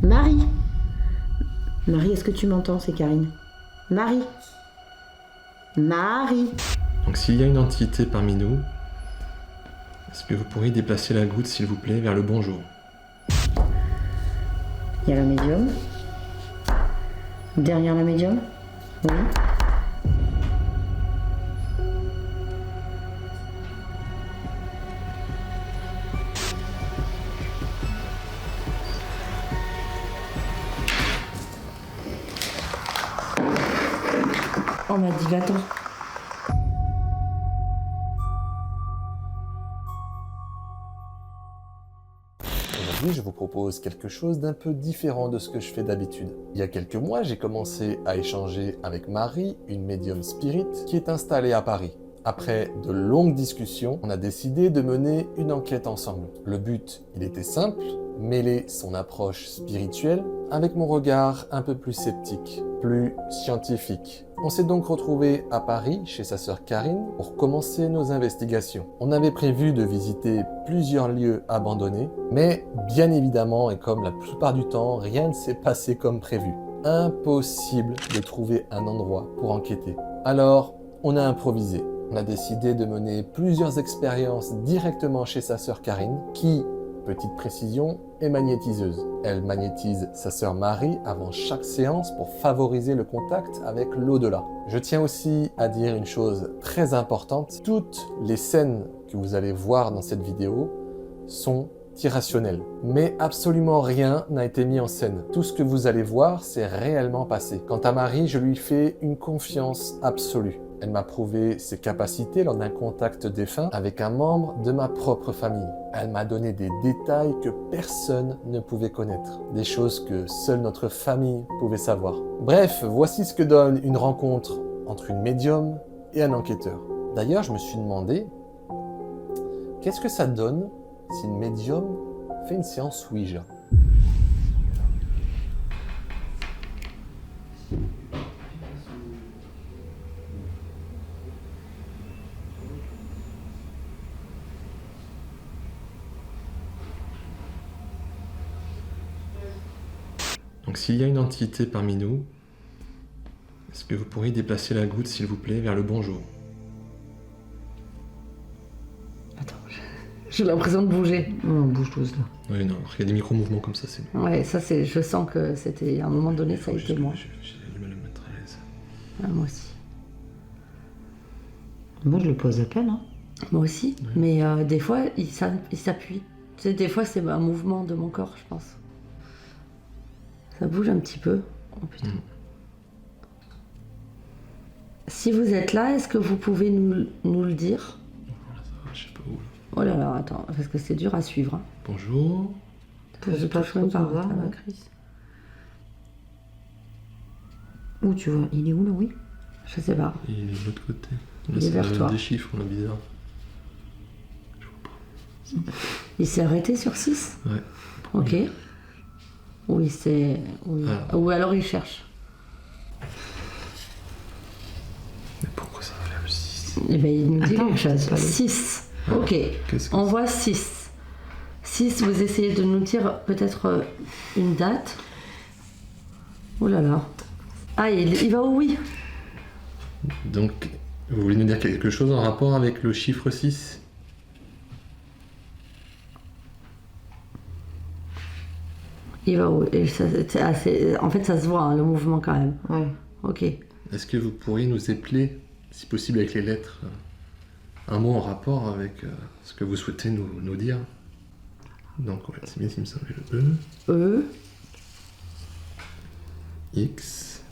Marie. Marie, est-ce que tu m'entends? C'est Karine. Marie. Marie. Donc s'il y a une entité parmi nous, est-ce que vous pourriez déplacer la goutte, s'il vous plaît, vers le bonjour? Il y a la médium. Derrière la médium. Oui. On m'a dit va-t'en. Aujourd'hui, je vous propose quelque chose d'un peu différent de ce que je fais d'habitude. Il y a quelques mois, j'ai commencé à échanger avec Marie, une médium spirit, qui est installée à Paris. Après de longues discussions, on a décidé de mener une enquête ensemble. Le but, il était simple, mêler son approche spirituelle avec mon regard un peu plus sceptique, plus scientifique. On s'est donc retrouvés à Paris, chez sa sœur Karine, pour commencer nos investigations. On avait prévu de visiter plusieurs lieux abandonnés, mais bien évidemment, et comme la plupart du temps, rien ne s'est passé comme prévu. Impossible de trouver un endroit pour enquêter. Alors, on a improvisé. On a décidé de mener plusieurs expériences directement chez sa sœur Karine, qui, petite précision, est magnétiseuse. Elle magnétise sa sœur Marie avant chaque séance pour favoriser le contact avec l'au-delà. Je tiens aussi à dire une chose très importante. Toutes les scènes que vous allez voir dans cette vidéo sont irrationnelles. Mais absolument rien n'a été mis en scène. Tout ce que vous allez voir, c'est réellement passé. Quant à Marie, je lui fais une confiance absolue. Elle m'a prouvé ses capacités lors d'un contact défunt avec un membre de ma propre famille. Elle m'a donné des détails que personne ne pouvait connaître, des choses que seule notre famille pouvait savoir. Bref, voici ce que donne une rencontre entre une médium et un enquêteur. D'ailleurs, je me suis demandé, qu'est-ce que ça donne si une médium fait une séance Ouija ? Donc s'il y a une entité parmi nous, est-ce que vous pourriez déplacer la goutte, s'il vous plaît, vers le bonjour? Attends, j'ai l'impression de bouger. On bouge tous là. Oui, non, il y a des micro-mouvements comme ça, c'est bon. Ouais, ça c'est. Je sens que c'était. À un moment donné, ça a été moi. J'ai du mal à me mettre à l'aise. Ah, moi aussi. Moi, je le pose à peine. Hein. Moi aussi. Ouais. Mais des fois, il s'appuie. Tu sais, des fois, c'est un mouvement de mon corps, je pense. Ça bouge un petit peu. Oh putain. Si vous êtes là, est-ce que vous pouvez nous le dire? Je sais pas où. Là. Oh là là, attends, parce que c'est dur à suivre. Hein. Bonjour. Je passe même par là, Chris. Où tu vois? Il est où là, oui? Je sais pas. Il est de l'autre côté. Il est vers toi. Des chiffres, là, bizarre. Je vois pas. Il s'est arrêté sur 6? Ouais. Ok. Oui, c'est... Oui. Alors. Ou alors il cherche. Mais pourquoi ça va faire le 6? Eh ben, il nous dit quelque chose. 6. Ok. On voit 6. 6, vous essayez de nous dire peut-être une date. Oh là là. Ah, il va au oui. Donc, vous voulez nous dire quelque chose en rapport avec le chiffre 6? Il va où? Et ça, en fait, ça se voit, hein, le mouvement quand même. Ouais. Ok. Est-ce que vous pourriez nous épeler, si possible avec les lettres, un mot en rapport avec ce que vous souhaitez nous dire? Donc, ouais, c'est bien, il me semble le E. E. X.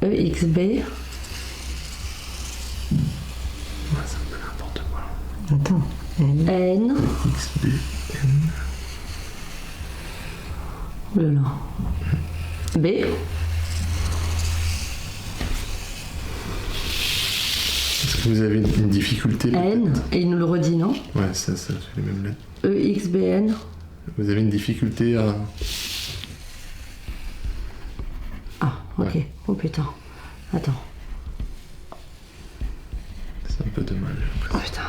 E, X, B. Ouais, c'est un peu n'importe quoi. Attends. N. X, B, N. Oh là là. B. Est-ce que vous avez une difficulté là, N. Et il nous le redit, non? Ouais, ça fait les mêmes lettres. E, X, B, N. Vous avez une difficulté à... Ah, ok. Ouais. Oh putain. Attends. C'est un peu de mal. Oh putain.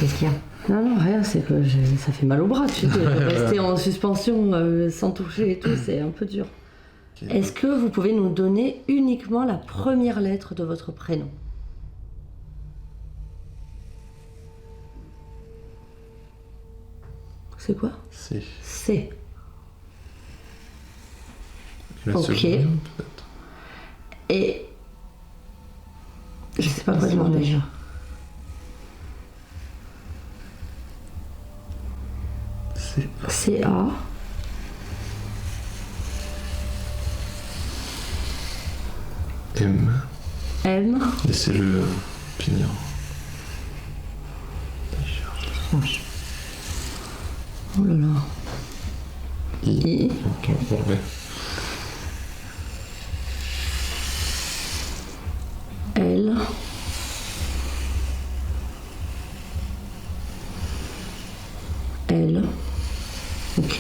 Qu'est-ce qu'il y a? Non, rien, c'est que ça fait mal au bras, tu sais. Rester en suspension sans toucher et tout, c'est un peu dur. Ok. Est-ce que vous pouvez nous donner uniquement la première lettre de votre prénom? C'est quoi? C'est. C. La Ok. seconde, peut-être. Et... Je sais pas quoi demander. C'est. C-A. M. M. Laissez-le finir. Oh là là. I. I. Ok, bon, ouais. L. L. Ok.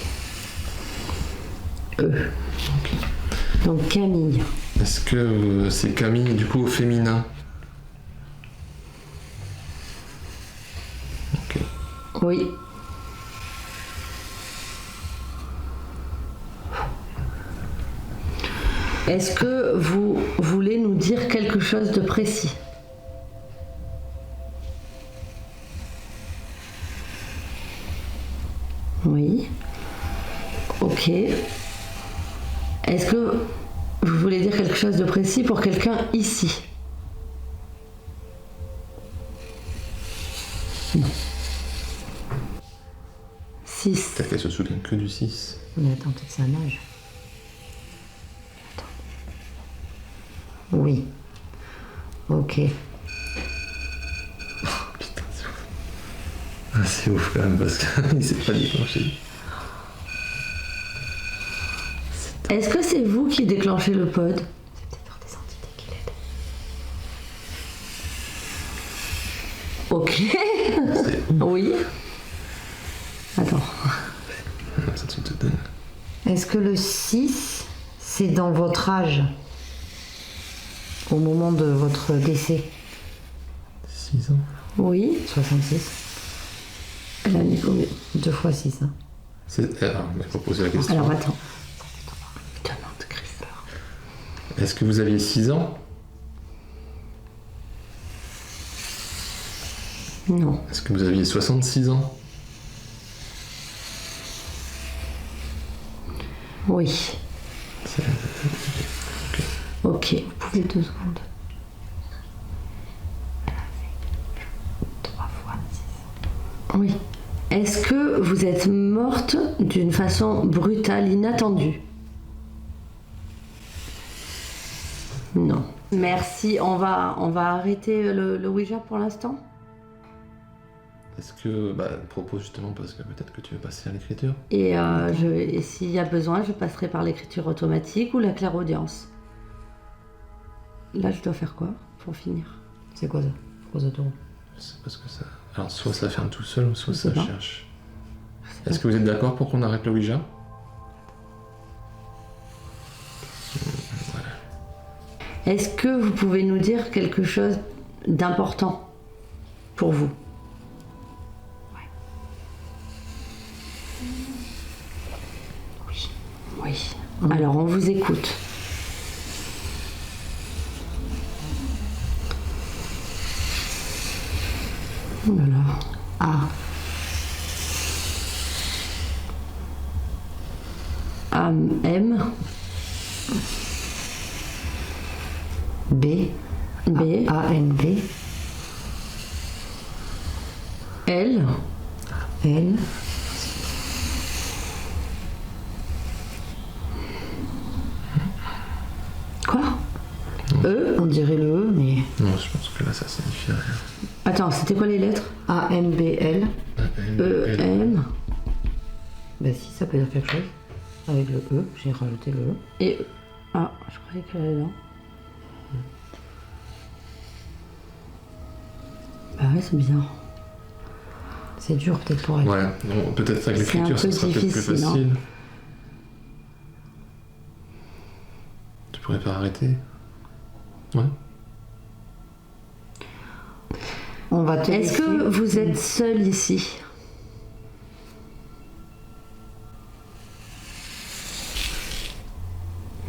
E. Donc Camille. Est-ce que c'est Camille du coup au féminin? Ok. Oui. Est-ce que vous voulez nous dire quelque chose de précis? Oui. Ok. Est-ce que vous voulez dire quelque chose de précis pour quelqu'un ici? Non. 6. Peut-être qu'elle se souvient que du 6. Mais attends, peut-être c'est un âge. Oui. Ok. Putain, c'est ouf. Ah, c'est ouf quand même parce qu'il s'est pas déclenché. Est-ce que c'est vous qui déclenchez le pod? C'est peut-être des entités qui l'aident. Ok. Oui. Attends. Ça te donne. Est-ce que le 6, c'est dans votre âge au moment de votre décès? 6 ans. Oui. 66. Elle a mis combien? 2 fois 6. Hein. C'est. Alors, il faut poser la question. Alors attends. Étonnante, Christophe. Est-ce que vous aviez 6 ans? Non. Est-ce que vous aviez 66 ans? Oui. C'est- Ok. Vous pouvez 2 secondes. 3 fois 6. Oui. Est-ce que vous êtes morte d'une façon brutale, inattendue? Non. Merci. On va arrêter le Ouija pour l'instant. Est-ce que. Bah, propose justement parce que peut-être que tu veux passer à l'écriture. Et, et s'il y a besoin, je passerai par l'écriture automatique ou la clairaudience. Là, je dois faire quoi pour finir? C'est quoi ça? Pourquoi ça tourne? C'est parce que ça. Alors, soit ça ferme tout seul, soit Je sais ça pas. cherche. Est-ce que vous êtes d'accord pour qu'on arrête le Ouija? Est-ce que vous pouvez nous dire quelque chose d'important pour vous? Oui. Alors, on vous écoute. Oh là là. A. M. B. B. A-N-B. L. L. Quoi? E. On dirait le E, mais Non, je pense que là, ça signifie rien. Attends, c'était quoi les lettres? A-M-B-L. E. M. Bah si, ça peut dire quelque chose. Avec le E, j'ai rajouté le E. Et E. Ah, je croyais qu'elle allait là. Bah ouais, c'est bizarre. C'est dur peut-être pour elle. Ouais, non, peut-être avec C'est un l'écriture, ça peu sera peut-être plus difficile, hein. facile. Tu pourrais pas arrêter? Ouais. On va te Est-ce laisser. que vous êtes seul ici?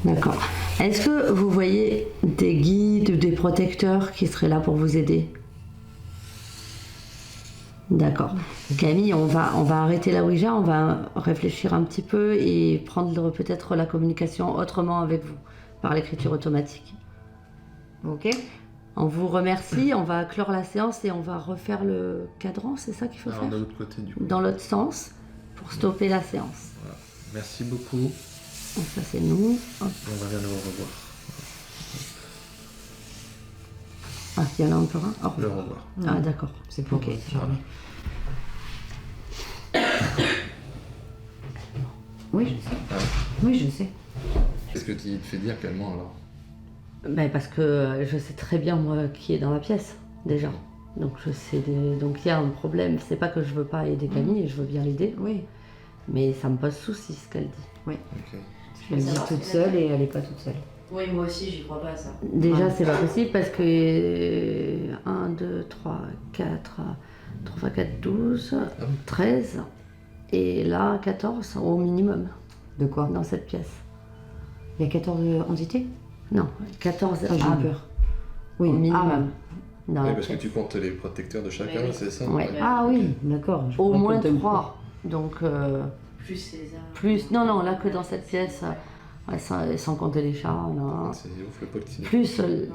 D'accord. Est-ce que vous voyez des guides ou des protecteurs qui seraient là pour vous aider? D'accord. Camille, on va arrêter la Ouija, on va réfléchir un petit peu et prendre peut-être la communication autrement avec vous, par l'écriture automatique. Ok. On vous remercie, on va clore la séance et on va refaire le cadran, c'est ça qu'il faut Alors, faire? de l'autre côté, du coup. Dans l'autre sens, pour stopper la séance. Voilà. Merci beaucoup. Donc ça c'est nous. Hop. On va bien le revoir. Ah, il y en a encore un? Au Le revoir. revoir. Ah d'accord. C'est pour Ok. Charlie. Oui, je sais. Ah. Oui, je sais. Qu'est-ce que tu te fais dire calmement alors? Ben, parce que je sais très bien moi qui est dans la pièce déjà. Donc je sais donc il y a un problème. C'est pas que je veux pas aider Camille, je veux bien l'aider, Oui. mais ça me pose souci ce qu'elle dit. Ok. Elle dit toute seule et elle n'est pas toute seule. Oui, moi aussi, j'y crois pas à ça. Déjà Ouais. c'est pas possible parce que 1, 2, 3, 4, 3 x 4, 12, oui. 13 et là 14 au minimum De quoi? dans cette pièce. Il y a 14 entités? Non, 14 Ah, j'ai eu âmes peur. Oui. au minimum. Dans Oui, la parce que pièce. tu comptes les protecteurs de chacun, Oui. c'est ça? Ouais. Ah oui, d'accord. Je Au crois moins que t'as- 3. Donc Plus César. plus. Non, là que dans cette pièce, sans compter les chats. Là. C'est ouf le pote qui... Plus. Ouais.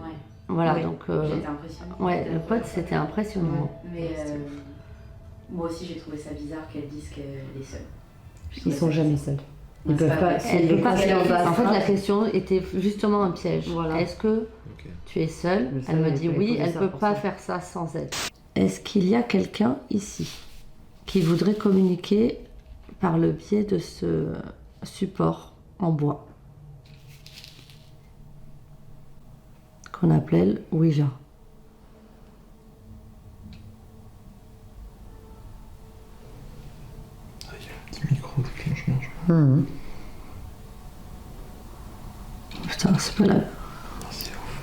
Voilà, Oui. donc. J'étais impressionnée. Ouais, le pote c'était impressionnant. Mais moi aussi, j'ai trouvé ça bizarre qu'elle dise qu'elle est seule. Ils sont jamais seuls. Ils Ouais, c'est peuvent pas pas. vrai. s'ils Elle les peut pas- conseillent en bas, en fait, ça- la question était justement un piège. Voilà. Est-ce que Ok. tu es seule? Je Elle savais, me elle dit fallait oui, poser elle ça peut pour pas ça. faire ça sans aide. Est-ce qu'il y a quelqu'un ici qui voudrait communiquer par le biais de ce support en bois qu'on appelle Ouija? Ah, il y a un petit micro déclenchement, je crois. Mhm. Putain, c'est pas la... Ah, c'est ouf.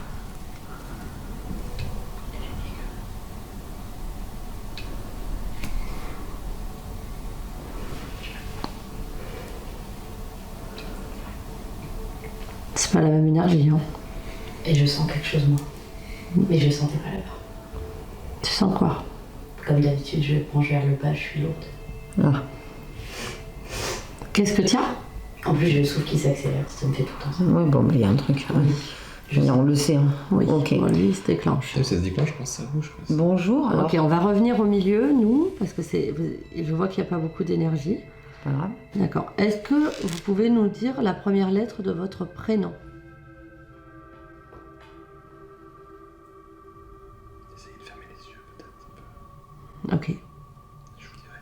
C'est pas la même énergie, hein. Et je sens quelque chose, moi. Mais je sentais pas là-bas. Tu sens quoi? Comme d'habitude, je penche vers le bas, je suis lourde. Ah. Qu'est-ce que tu as? En plus, j'ai le souffle qui s'accélère, ça me fait tout le temps ça. Oui, bon, mais il y a un truc. Mais on le sait. Hein. Oui, Ok. bon, lui, il se déclenche. Ça se déclenche quand ça bouge. Quoi. Bonjour. Alors, Ok, on va revenir au milieu, nous, parce que je vois qu'il n'y a pas beaucoup d'énergie. pas grave. D'accord. Est-ce que vous pouvez nous dire la première lettre de votre prénom? Essayez de fermer les yeux peut-être un peu. Ok. Je vous dirai.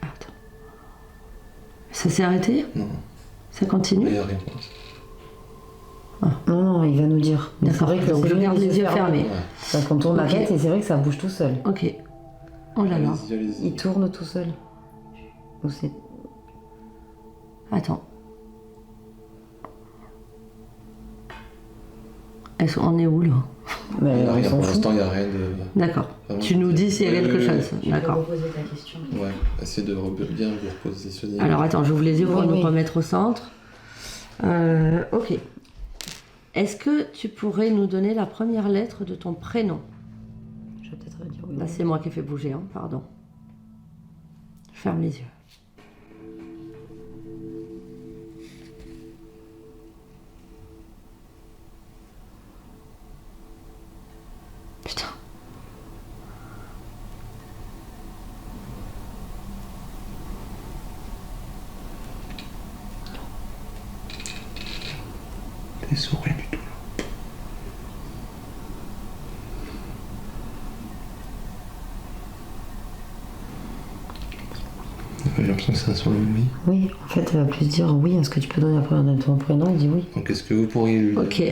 Attends. Ça s'est arrêté? Non, Ça il continue? n'y a rien pour l'instant. Non, non, il va nous dire. Mais c'est D'accord, vrai que donc c'est je lui garde les yeux fermés. Ouais. Ça contourne la Ok. tête et c'est vrai que ça bouge tout seul. Ok. Oh là là. Allez-y, allez-y. Il tourne tout seul. Ou c'est... Attends. On est où là? Mais Il y a on rien, s'en pour fout. l'instant, il n'y a rien de. D'accord. Vraiment, Tu nous dis s'il y a oui, quelque oui, chose. oui. Tu peux D'accord. reposer ta question. Ouais, essayez de bien vous repositionner. Alors attends, j'ouvre les yeux pour Oui, nous oui. remettre au centre. Ok. Est-ce que tu pourrais nous donner la première lettre de ton prénom? Je vais peut-être dire oui. Là, c'est moi qui ai fait bouger, hein, pardon. Ferme les yeux. Putain. Des souris du tout. J'ai l'impression que c'est sur le oui. Oui, en fait, elle va plus dire oui. Est-ce que tu peux donner la première lettre de ton prénom? Il dit oui. Donc est-ce que vous pourriez lui... Ok.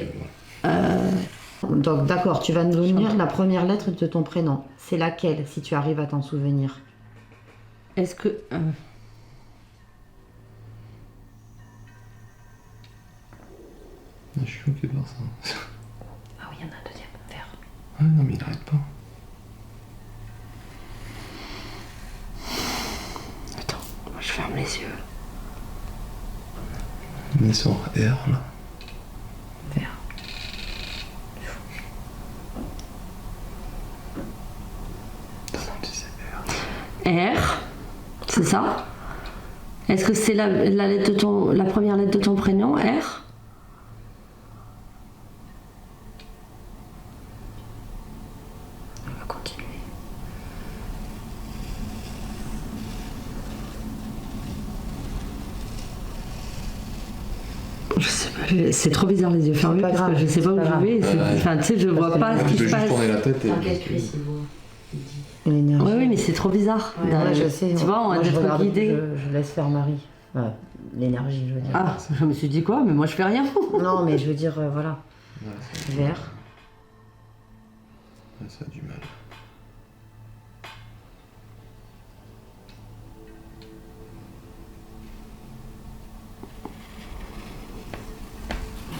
Donc d'accord, tu vas nous donner la première lettre de ton prénom. C'est laquelle, si tu arrives à t'en souvenir? Est-ce que... Je suis choqué par ça. Ah oui, il y en a un deuxième. Vert. Ouais, non, mais il arrête pas. Attends, moi je ferme les yeux. On est sur R, là. Vert. Attends, on disait R. R, c'est ça? Est-ce que c'est la lettre de la première lettre de ton prénom, R? On va continuer. Je sais pas, c'est trop bizarre les yeux fermés pas parce grave, que je sais pas c'est où pas je grave. vais. Ouais. Enfin, tu sais, je vois Parce pas que ce Je qui vais se juste passe. tourner la tête et... Dans quelle crise il voit? Il dit. L'énergie. Oui, oui, mais c'est trop bizarre. Ouais, Ouais, je sais. Tu vois, on va Moi, je être regarde, guidé. Je laisse faire Marie. Ouais, l'énergie, je veux dire. Ah, je me suis dit quoi? Mais moi je fais rien. Non, mais je veux dire, voilà. Ouais, Vert. ça a du mal.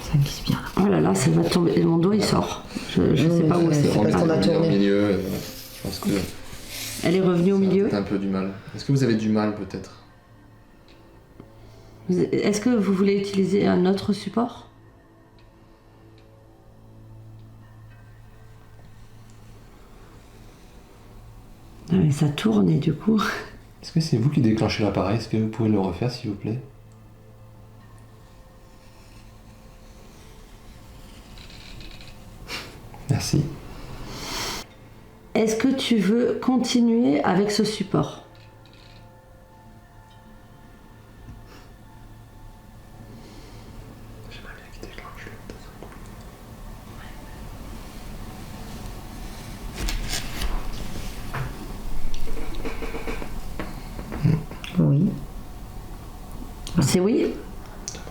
Ça glisse bien là. Oh là là, ça va tomber. Mon dos il sort. Je sais pas où c'est. C'est parce qu'on a Au tourné. milieu, je pense que Elle est revenue au ça a milieu. peut-être un peu du mal. Est-ce que vous avez du mal, peut-être? Est-ce que vous voulez utiliser un autre support? Ah, mais ça tourne et du coup. Est-ce que c'est vous qui déclenchez l'appareil? Est-ce que vous pouvez le refaire, s'il vous plaît? Merci. Est-ce que tu veux continuer avec ce support? J'aimerais bien qu'il déclenche le Oui. C'est oui?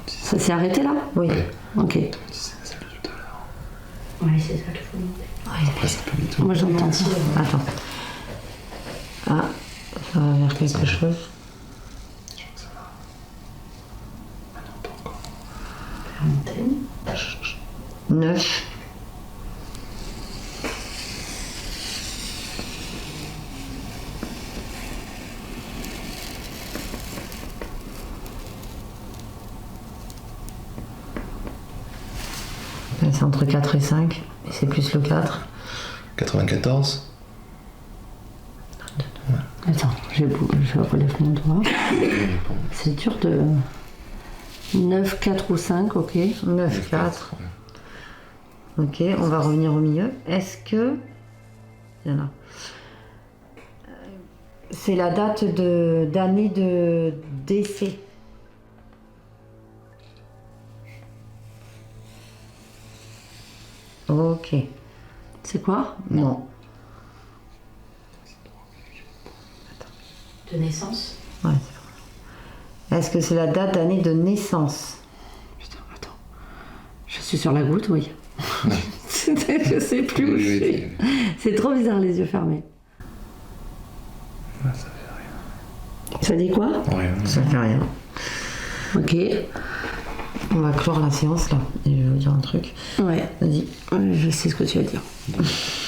Ça s'est arrêté là? Oui. Ouais. Ok. C'est celle de tout à l'heure. Ouais, c'est ça qu'il faut monter. Après, ça peut vite. Moi j'entends ça. Attends. Ah, ça va vers quelque chose. Je crois que ça va. Ah non, pas encore. Faire monter. 9. C'est entre 4 et 5, et c'est plus le 4. 94. Attends, je relève mon doigt. C'est dur de. 9, 4 ou 5, ok. 9, 4. Ok, on va revenir au milieu. Est-ce que. Il y en a. C'est la date d'année de décès. Ok. C'est quoi? Non. De naissance. Ouais, c'est vrai. Est-ce que c'est la date d'année de naissance? Putain, attends. Je suis sur la goutte, oui. Je sais plus où je suis. C'est trop bizarre les yeux fermés. Ah, ça fait rien. Ça dit quoi? Rien. Ça fait rien. Ok. On va clore la séance là. Et je vais vous dire un truc. Ouais. Vas-y. Je sais ce que tu vas dire.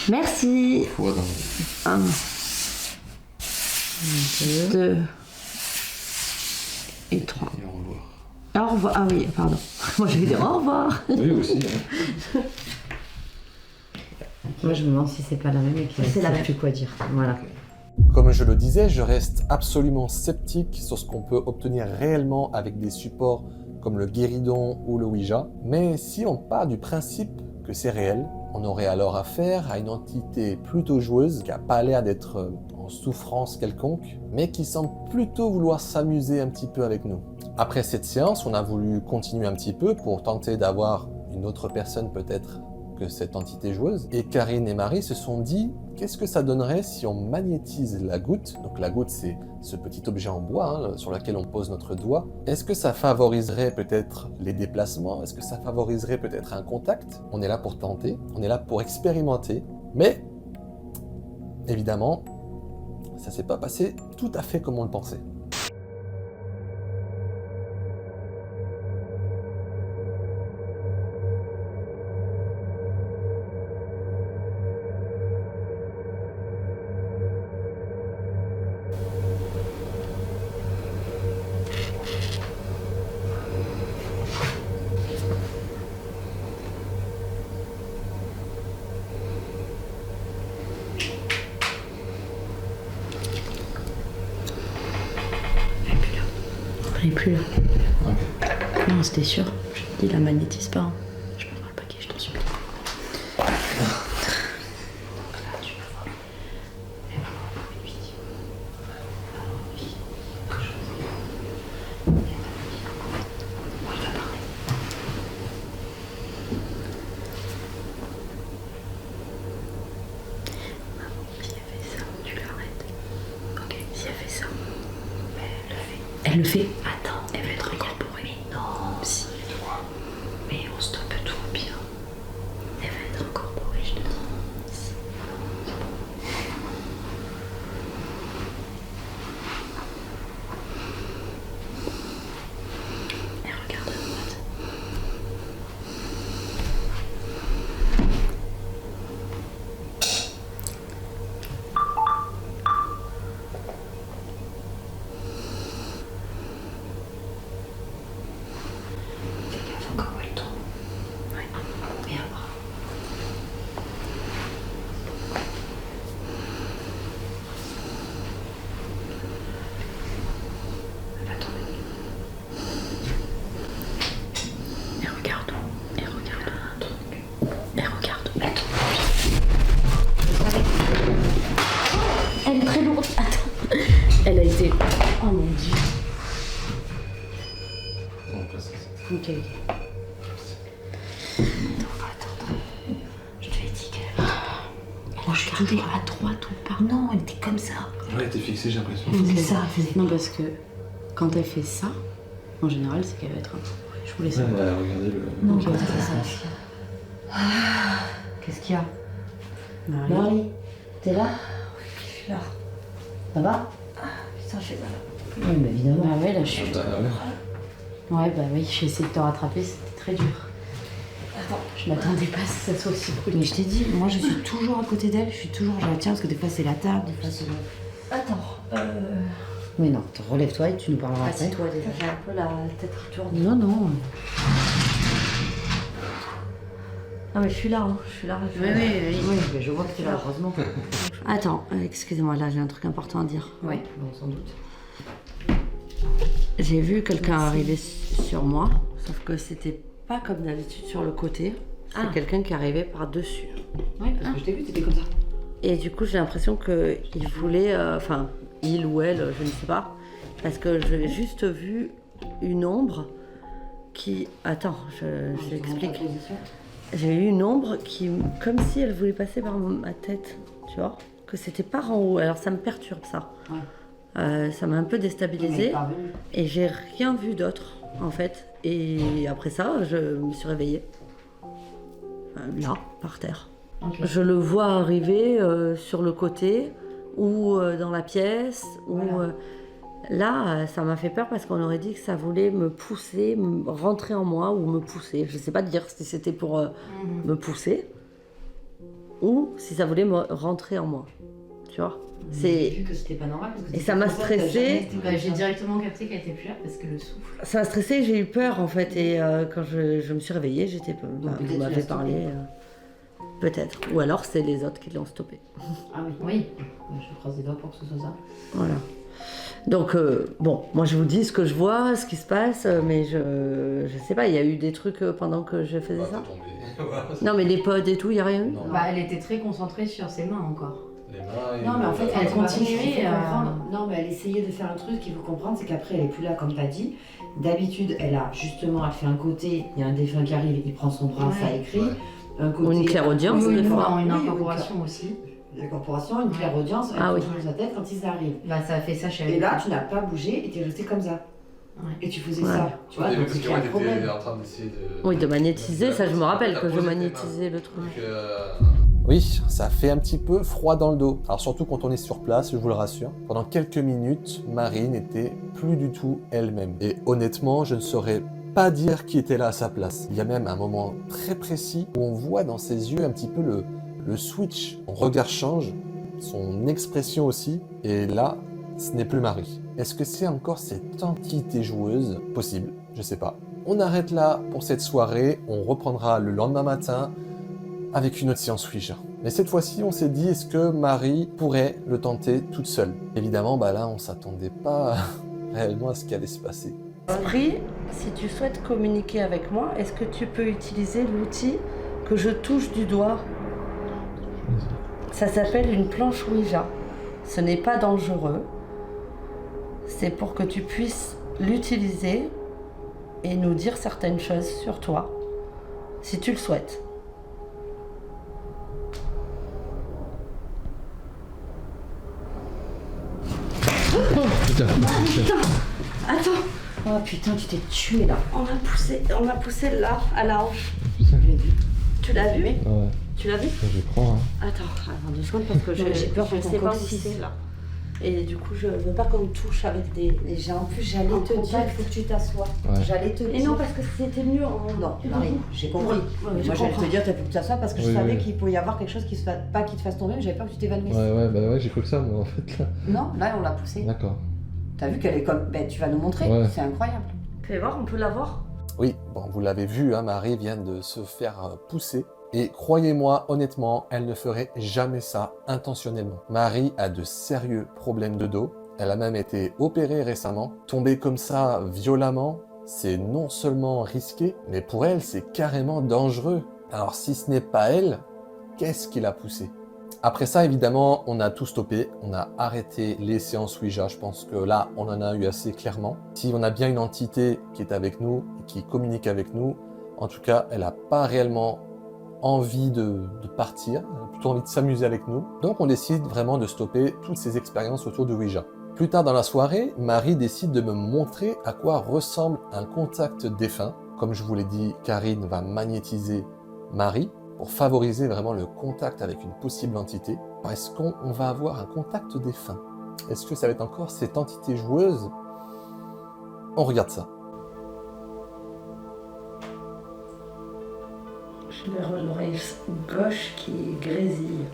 Merci. Fois dans 1, 2 et 3. et au revoir. Au revoir. Ah oui, pardon. Moi je vais dire au revoir. Oui, aussi. Hein. Moi je me demande si c'est pas la même et qu'elle C'est la sait même. plus quoi dire. Voilà. Comme je le disais, je reste absolument sceptique sur ce qu'on peut obtenir réellement avec des supports comme le guéridon ou le Ouija. Mais si on part du principe que c'est réel, on aurait alors affaire à une entité plutôt joueuse qui n'a pas l'air d'être en souffrance quelconque, mais qui semble plutôt vouloir s'amuser un petit peu avec nous. Après cette séance, on a voulu continuer un petit peu pour tenter d'avoir une autre personne peut-être que cette entité joueuse. Et Karine et Marie se sont dit, qu'est-ce que ça donnerait si on magnétise la goutte? Donc la goutte, c'est ce petit objet en bois sur lequel on pose notre doigt. Est-ce que ça favoriserait peut-être les déplacements? Est-ce que ça favoriserait peut-être un contact? On est là pour tenter, on est là pour expérimenter. Mais, évidemment, ça s'est pas passé tout à fait comme on le pensait. Elle est plus là. Ok. Non, c'était sûr. Je te dis, la magnétise pas. Hein. Je prends le paquet, je t'en supplie. Elle le fait. Attends, elle va être incorporée. Mais non, si. Mais on stoppe tout au pire. Elle va être incorporée, je te dis. Si. Elle regarde à droite. Encore où elle tombe. Ouais. Et après. Elle va tomber. Elle regarde où? Elle regarde un truc. Elle regarde où? Attends. Elle est très lourde. Attends. Elle a été. Oh mon dieu. Donc là, c'est... Ok, ok. Attends. Je te l'ai dit qu'elle. Elle a toujours à droite ou pas? Non, elle était comme ça. Ouais, elle était fixée, j'ai l'impression. C'est ça. Non, parce que quand elle fait ça, en général, c'est qu'elle va être un peu. Je voulais Ouais, savoir. elle a regardé le... Non, Ok, c'est ça. Qu'est-ce qu'il y a? Marie. Marie, t'es là? Je suis là. Ça va? Putain, j'ai mal. Oui, mais évidemment. Bah ouais, là je suis. Ah, t'as- ouais. Ouais, bah oui, j'ai essayé de te rattraper, c'était très dur. Attends. Je m'attendais pas à ce que ça soit aussi brut. Mais je t'ai dit, moi je suis toujours à côté d'elle, je suis toujours, je la tiens parce que des fois c'est la table, des fois c'est le... Attends. Mais non, relève-toi et tu nous parleras après. Assieds-toi déjà. J'ai un peu la tête qui tourne. Non, non. Ah, mais je suis là, hein. Je suis là. Oui, oui, oui. Oui, mais je vois que tu l'as, heureusement. Attends, excusez-moi, là j'ai un truc important à dire. Oui. Bon, sans doute. J'ai vu quelqu'un arriver sur moi, sauf que c'était pas comme d'habitude sur le côté. C'est Ah. quelqu'un qui arrivait par-dessus. Oui, parce que je t'ai vu, t'étais comme ça. Et du coup, j'ai l'impression qu'il voulait, enfin, il ou elle, je ne sais pas, parce que j'ai juste vu une ombre qui. Attends, je l'explique. J'ai eu une ombre qui, comme si elle voulait passer par ma tête, tu vois, que c'était par en haut. Alors ça me perturbe ça. Ouais. Ça m'a un peu déstabilisée et j'ai rien vu d'autre en fait. Et après ça, je me suis réveillée là, par terre. Ok. Je le vois arriver sur le côté ou dans la pièce. Voilà. Là, ça m'a fait peur parce qu'on aurait dit que ça voulait me pousser, rentrer en moi ou me pousser. Je sais pas dire si c'était pour me pousser ou si ça voulait me rentrer en moi. Tu vois? J'ai vu que c'était pas normal. Parce que Et ça m'a stressée. Bah, j'ai directement capté qu'elle était plus là parce que le souffle. Ça m'a stressée, j'ai eu peur en fait. Et quand je me suis réveillée, j'étais. peut-être vous tu m'avez l'as parlé. Peut-être. Ou alors c'est les autres qui l'ont stoppé. Ah oui. Oui. Je croise les doigts pour que ce soit ça. Voilà. Donc, bon, moi je vous dis ce que je vois, ce qui se passe, mais je sais pas, il y a eu des trucs pendant que je faisais Bah, ça. t'es tombé. Voilà, c'est- Non, mais les pods et tout, il y a rien eu. Non. Bah, elle était très concentrée sur ses mains encore. Les mains et Non, mais en fait, Elle elle continuait continuait à- comprendre. Non, mais elle essayait de faire un truc qu'il faut comprendre, c'est qu'après, elle est plus là, comme tu as dit. D'habitude, elle a justement, elle fait un côté, il y a un défunt qui arrive, il prend son bras, ça écrit. Ouais. Un côté, Ou une clairaudience, Oui, des oui, fois. voilà. Une Oui, incorporation aussi. La corporation, une clairaudience, elle Ah oui. tourne sa tête quand ils arrivent. Bah, ça a fait ça chez elle. Et là, tu n'as pas bougé et tu es resté comme ça. Ouais. Et tu faisais Ouais. ça. Tu vois, Au début, donc parce c'est qu'elle un était problème. en train d'essayer de... Oui, de magnétiser, ça je me rappelle que je poser tes mains. magnétisais le truc. Donc, Oui, ça fait un petit peu froid dans le dos. Alors surtout quand on est sur place, je vous le rassure. Pendant quelques minutes, Marie n'était plus du tout elle-même. Et honnêtement, je ne saurais pas dire qui était là à sa place. Il y a même un moment très précis où on voit dans ses yeux un petit peu le switch. Son regard change, son expression aussi. Et là, ce n'est plus Marie. Est-ce que c'est encore cette entité joueuse? Possible, je sais pas. On arrête là pour cette soirée. On reprendra le lendemain matin avec une autre séance Ouija. Mais cette fois-ci, on s'est dit, est-ce que Marie pourrait le tenter toute seule? Évidemment, là, on s'attendait pas réellement à ce qui allait se passer. Esprit, si tu souhaites communiquer avec moi, est-ce que tu peux utiliser l'outil que je touche du doigt? Ça s'appelle une planche Ouija. Ce n'est pas dangereux. C'est pour que tu puisses l'utiliser et nous dire certaines choses sur toi, si tu le souhaites. Putain, Attends, Oh putain, tu t'es tué là. on a poussé là, à la hanche. putain. Tu l'as vu? Ouais, Tu l'as vu? je prends. Hein. Attends 2 secondes parce que J'ai peur je pour ton sais pas où coccyx. c'est là. Et du coup, je veux pas qu'on me touche avec des... Et en plus, j'allais En te dire, contact. il faut que tu t'assoies. Ouais. J'allais te Et dire. non, parce que c'était mieux en... Non, Marie, j'ai compris. Ouais, Mais je moi, j'allais comprends. te dire, t'as plus que t'asseoir parce que je Oui, savais oui. qu'il pouvait y avoir quelque chose qui se fasse, pas qui te fasse tomber, mais j'avais peur que tu t'évanouisses. Ouais, j'ai cru que ça, moi, en fait, là. Non, là, on l'a poussée. D'accord. T'as vu qu'elle est comme. Ben, tu vas nous montrer, Ouais. c'est incroyable. Fais voir, on peut la voir? Oui, bon, vous l'avez vu, hein, Marie vient de se faire pousser. Et croyez-moi, honnêtement, elle ne ferait jamais ça intentionnellement. Marie a de sérieux problèmes de dos. Elle a même été opérée récemment. Tomber comme ça violemment, c'est non seulement risqué, mais pour elle, c'est carrément dangereux. Alors si ce n'est pas elle, qu'est-ce qui l'a poussée? Après ça, évidemment, on a tout stoppé. On a arrêté les séances Ouija. Je pense que là, on en a eu assez clairement. Si on a bien une entité qui est avec nous, et qui communique avec nous, en tout cas, elle n'a pas réellement envie de partir, elle a plutôt envie de s'amuser avec nous. Donc on décide vraiment de stopper toutes ces expériences autour de Ouija. Plus tard dans la soirée, Marie décide de me montrer à quoi ressemble un contact défunt. Comme je vous l'ai dit, Karine va magnétiser Marie pour favoriser vraiment le contact avec une possible entité. Alors, est-ce qu'on va avoir un contact défunt? Est-ce que ça va être encore cette entité joueuse? On regarde ça. J'ai l'oreille gauche qui grésille.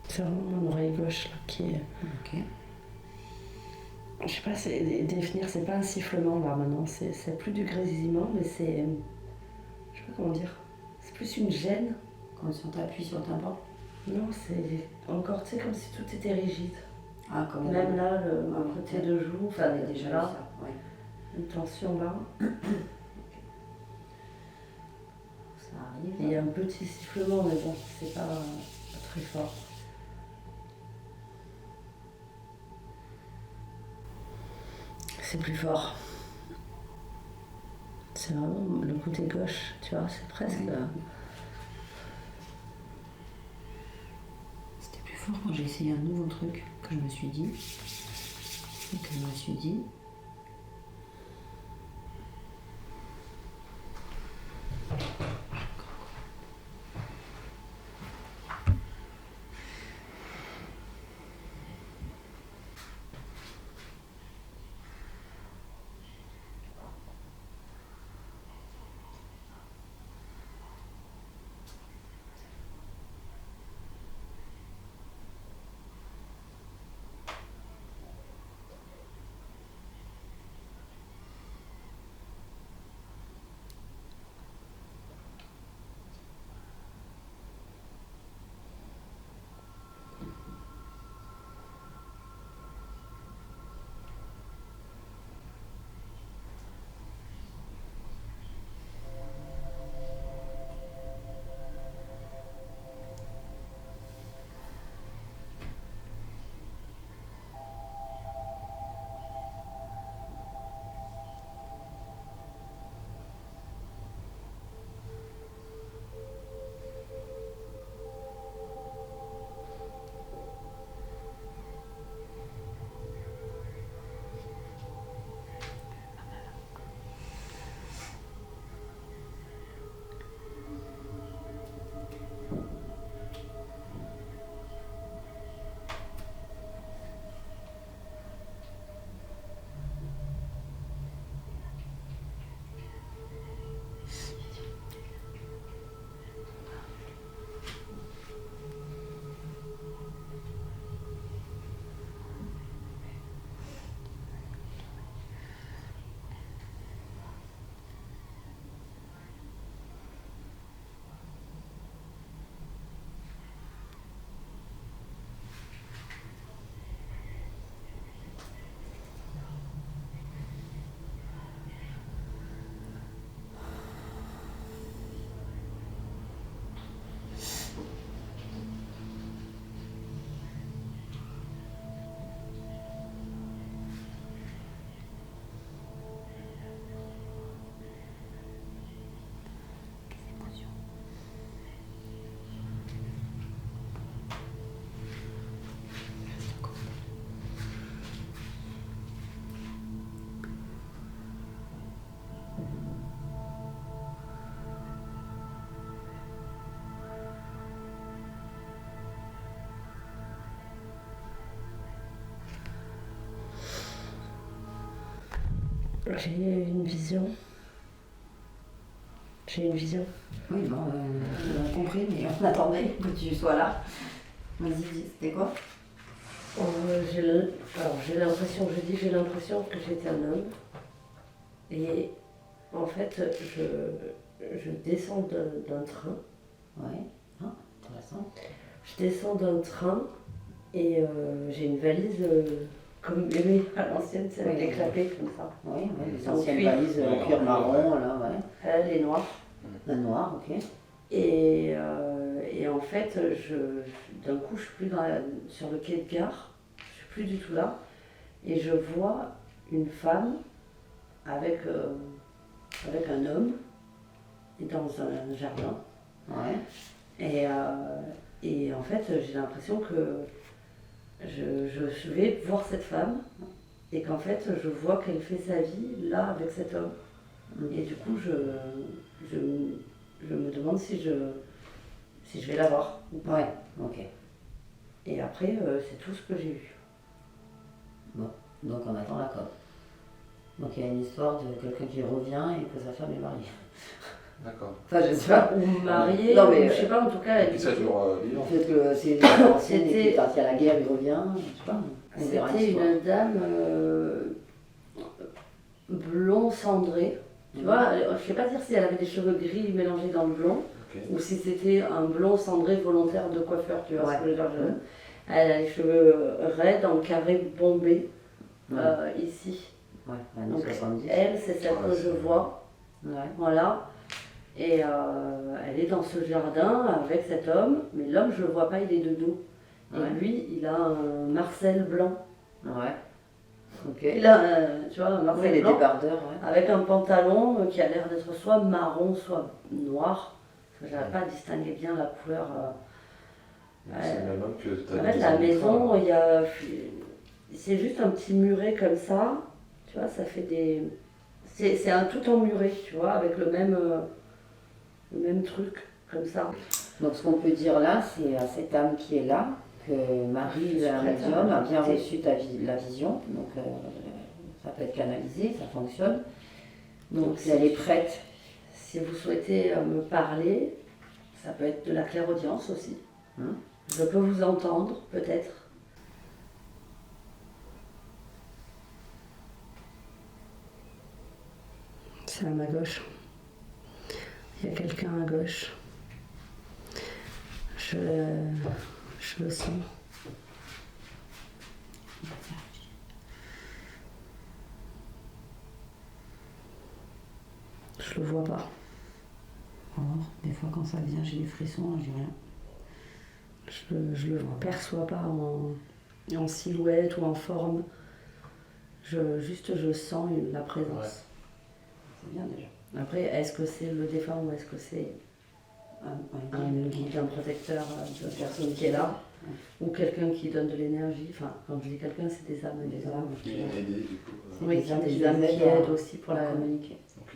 C'est vraiment mon oreille gauche là, qui est... Ok. Je sais pas définir, c'est pas un sifflement là maintenant, c'est plus du grésillement, mais c'est... Je sais pas comment dire. C'est plus une gêne. Quand on t'appuie sur le tympan. Non, c'est encore, tu sais, comme si tout était rigide. Ah, comme Même là, le Ah, côté de joue, enfin on a déjà là, vu ça. Ouais. une tension là. Ça arrive. Et il y a un petit sifflement, mais bon, c'est pas très fort. C'est plus fort. C'est vraiment le côté gauche, tu vois, c'est presque... Ouais. C'était plus fort quand j'ai essayé un nouveau truc que je me suis dit. Et que je me suis dit. J'ai une vision. J'ai une vision. Oui, bon, on a compris, mais on attendait que tu sois là. Vas-y, c'était quoi? J'ai l'impression, j'ai l'impression que j'étais un homme. Et en fait, je descends d'un train. Ouais, ah, intéressant. Je descends d'un train et j'ai une valise comme bébé à l'ancienne, c'est avec Oui, les clapets comme ça. Oui, ouais, les En anciennes cuir. valises en cuir marron, là, ouais. Elle est noire. La noire, ok. Et en fait, d'un coup, je suis plus sur le quai de gare, je suis plus du tout là, et je vois une femme avec un homme dans un jardin. Ouais. Et en fait, j'ai l'impression que je vais voir cette femme et qu'en fait, je vois qu'elle fait sa vie là avec cet homme. Et du coup, je me demande si je vais la voir ou pas. Ouais, ok. Et après, c'est tout ce que j'ai eu. Bon, donc on attend la COP. Donc il y a une histoire de quelqu'un qui revient et que sa femme est mariée. D'accord. Enfin, je sais pas. Ou mariée, Non, mais, ou je sais pas, en tout cas, Et puis ça est toujours vivant. En fait, que c'est une ancienne et C'était- qui est partie à la guerre, il revient, je sais pas. On verra c'était l'histoire. une dame blond cendré. Tu vois, je sais pas dire si elle avait des cheveux gris mélangés dans le blond, Ok. ou si c'était un blond cendré volontaire de coiffeur, tu vois Ouais. ce que je veux dire. Elle a les cheveux raides en carré bombé, Ouais. ici. Ouais, années Donc 70. elle, c'est celle Ouais, que c'est- je vois, Ouais. voilà. Et elle est dans ce jardin avec cet homme, mais l'homme, je le vois pas, il est de dos. Ouais. Et lui, il a un Marcel blanc. Ouais. Ok. Il a, tu vois, un Oui, Marcel les blanc. débardeurs, ouais. Avec un pantalon qui a l'air d'être soit marron, soit noir. Parce que j'arrive pas à distinguer bien la couleur. C'est le même homme que tu as En fait, la maison, il y a. C'est juste un petit muret comme ça. Tu vois, ça fait des. C'est un tout emmuré, tu vois, avec le même truc, comme ça. Donc ce qu'on peut dire là, c'est à cette âme qui est là, que Marie, Je suis la prête à médium, a bien écouter. reçu la vision. Donc ça peut être canalisé, ça fonctionne. Donc si elle est prête, Si vous souhaitez me parler, ça peut être de la clairaudience aussi. Hein. Je peux vous entendre, peut-être. C'est à ma gauche. Il y a quelqu'un à gauche. Je le sens. Je le vois pas. alors, des fois quand ça vient, j'ai des frissons, là, j'ai rien. Je le perçois pas en silhouette ou en forme. Juste je sens la présence. Ouais. C'est bien déjà. Après, est-ce que c'est le défunt ou est-ce que c'est un guide, un protecteur, une personne qui est là, ou quelqu'un qui donne de l'énergie? Enfin, quand je dis quelqu'un, c'est des âmes. Des âmes. Qui est aidé du coup. Oui, des âmes des qui âmes les qui aident à- aident aussi pour à la communiquer. Ok.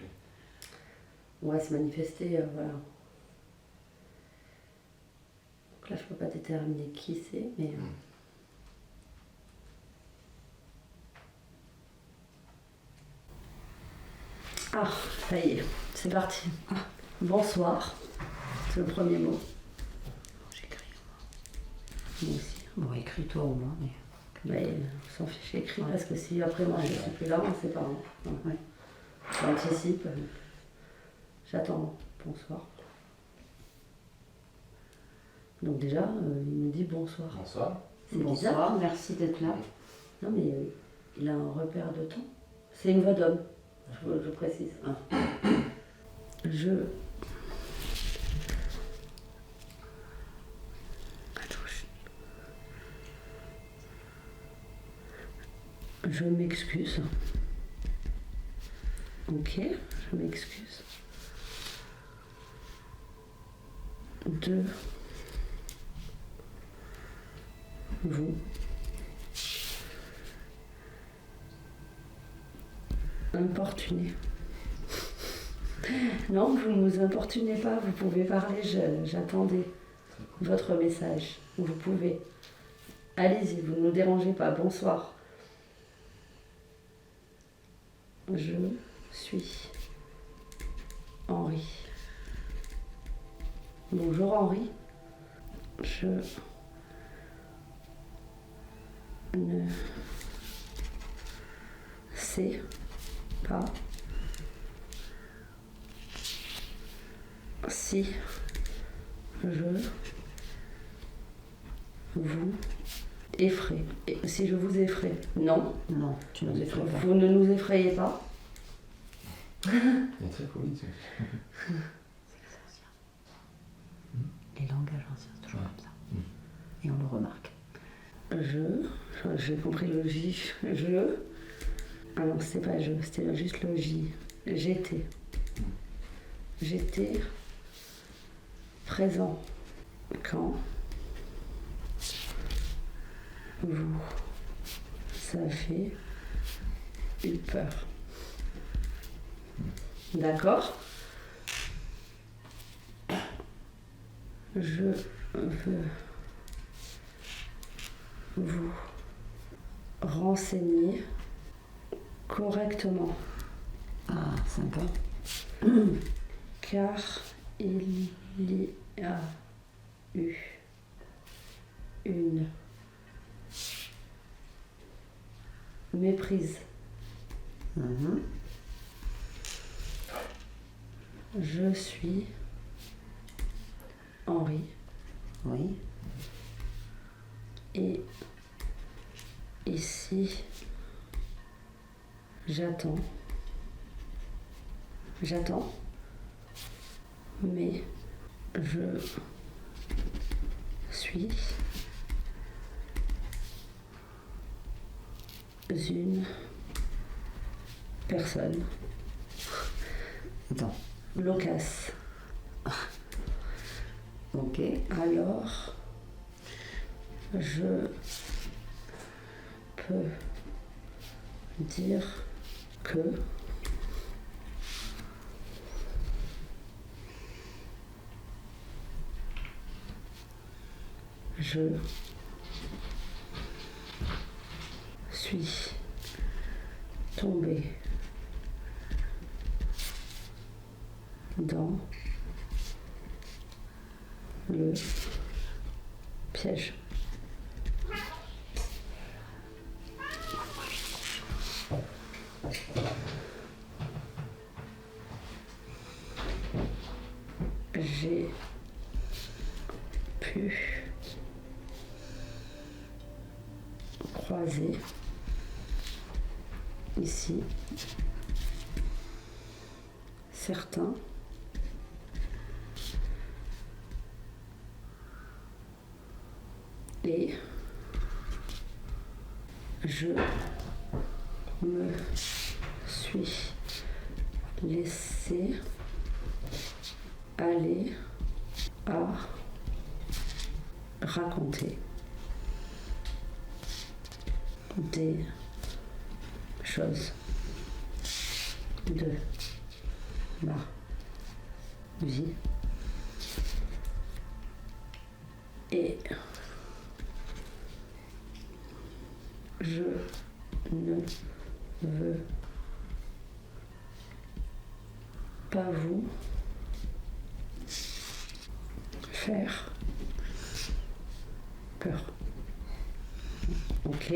ouais, se manifester, voilà. Donc là, je peux pas déterminer qui c'est, mais. Ah, ça y est, c'est parti. Bonsoir, c'est le premier mot. J'écris. Moi aussi. Bon, écris-toi au moins. Mais... Mais on s'en fiche écrit Ouais. parce que si après moi je suis plus là, on sait pas. Hein. Ouais. J'anticipe. J'attends. Bonsoir. Donc déjà, il me dit bonsoir. Bonsoir. C'est bizarre. Bonsoir, merci d'être là. Non mais il a un repère de temps. C'est une voix d'homme, je précise. Je... Je m'excuse. Ok, je m'excuse. De vous importuner. Non, vous ne nous importunez pas, vous pouvez parler, j'attendais votre message. Vous pouvez. Allez-y, vous ne nous dérangez pas. Bonsoir. Je suis Henri. Bonjour Henri. Je ne sais pas si je vous effraie. Et si je vous effraie? Non. Non, tu nous effraies pas. Vous ne nous effrayez pas? Il est très poli, tu sais. Les langages anciens, c'est toujours comme ça. Et on le remarque. J'ai compris le J. Je. Ah non, c'était pas je, c'était juste le J. J'étais présent quand vous avez eu peur. D'accord? Je veux vous renseigner correctement. Ah, sympa. Car il y a eu une méprise. Je suis Henri. Oui. Et ici, j'attends, mais je suis une personne Attends. loquace. Ok. Alors, je peux dire que je suis tombée dans le piège. J'ai pu croiser ici certains et je me suis laissé aller à raconter des choses de ma vie et je ne veux pas vous faire peur. Ok.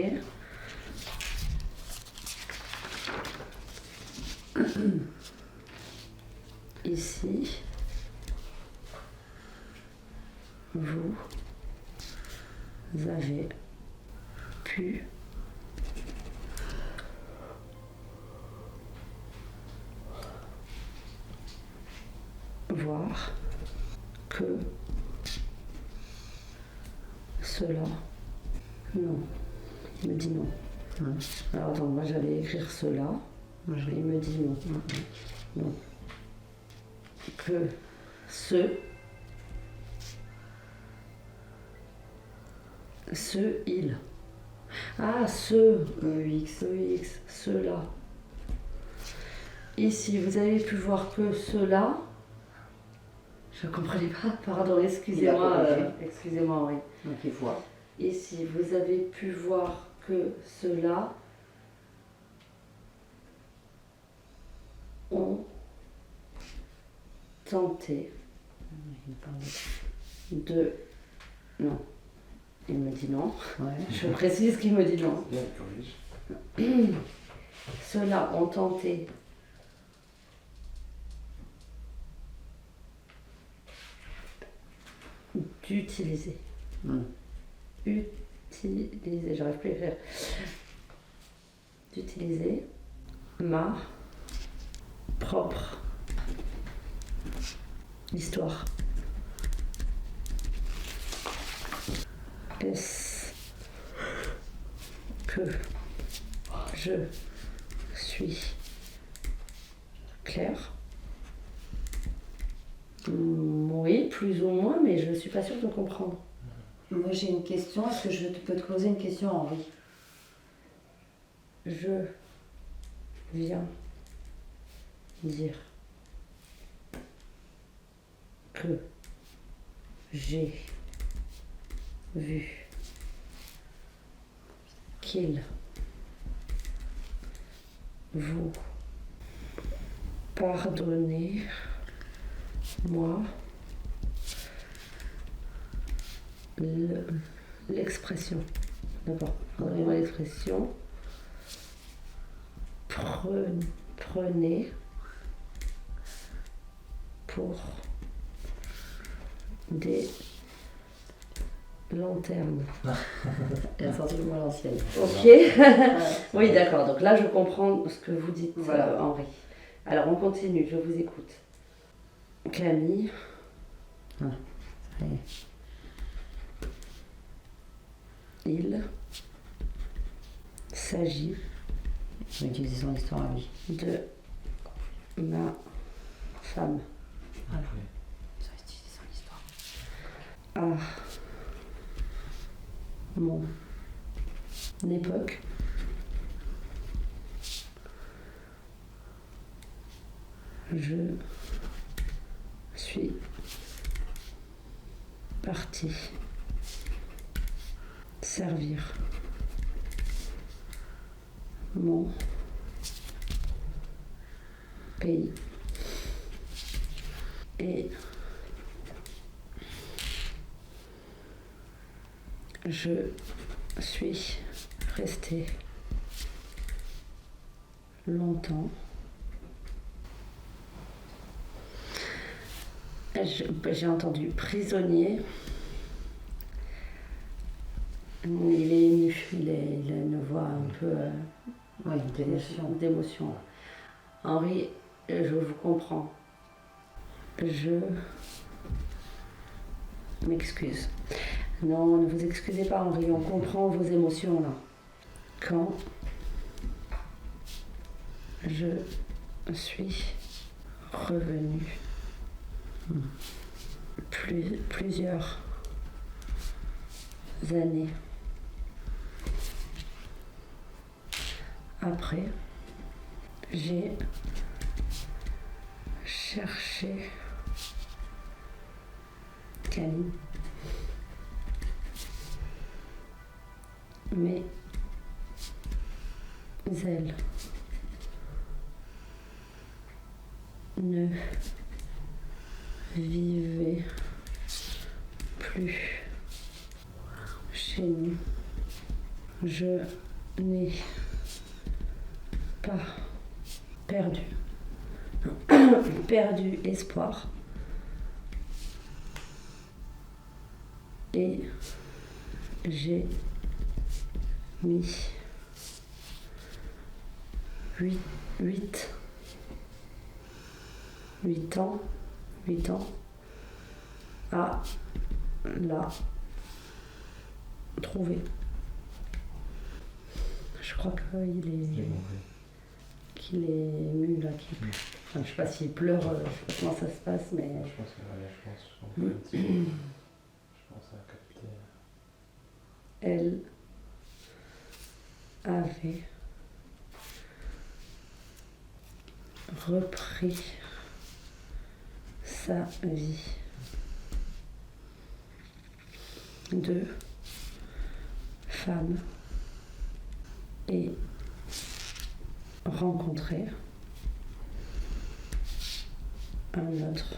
Ici, vous avez pu voir que cela... Non, il me dit non. Alors attends, moi j'allais écrire cela, il me dit non. Non. Que il. Ah, EX, cela. Ici, vous avez pu voir que cela. Je ne comprenais pas, pardon, excusez-moi, excusez-moi, oui. Donc il voit. Ici, vous avez pu voir que cela ont tenté Il parle de... Non. Il me dit non. Ouais. Je précise qu'il me dit non. Bien, corrige. Ceux-là ont tenté d'utiliser. Utiliser, j'arrive plus à faire. D'utiliser ma propre histoire. Est-ce que je suis claire? Oui, plus ou moins, mais je ne suis pas sûre de comprendre. Moi j'ai une question, est-ce que je peux te poser une question, Henri? Je viens dire que j'ai vu qu'il vous pardonnez moi l'expression. D'abord, pardonnez-moi l'expression. Prenez pour des lanternes. Elle a sorti le mot à l'ancienne. Ok. Oui, d'accord. Donc là, je comprends ce que vous dites, Voilà. Henri. Alors, on continue. Je vous écoute. Camille. Ouais. Il s'agit Il va utiliser son histoire à lui. de ma femme. Voilà. Ça va utiliser son histoire. À mon époque, je suis partie servir mon pays et je suis restée longtemps. J'ai entendu prisonnier. Il est ému, il a une voix un peu Oui, d'émotion. d'émotion. Henri, je vous comprends. Je m'excuse. Non, ne vous excusez pas, Henri, on comprend vos émotions là. Quand je suis revenue plusieurs années après, j'ai cherché Camille, mais elle ne vivait plus chez nous. Je n'ai pas perdu espoir et j'ai mis 8 ans à la trouver. Je crois qu'il est ému là. Enfin, je sais pas s'il pleure, je sais pas comment ça se passe, mais. Je pense à capter. Elle avait repris sa vie. 2 femmes et rencontré un autre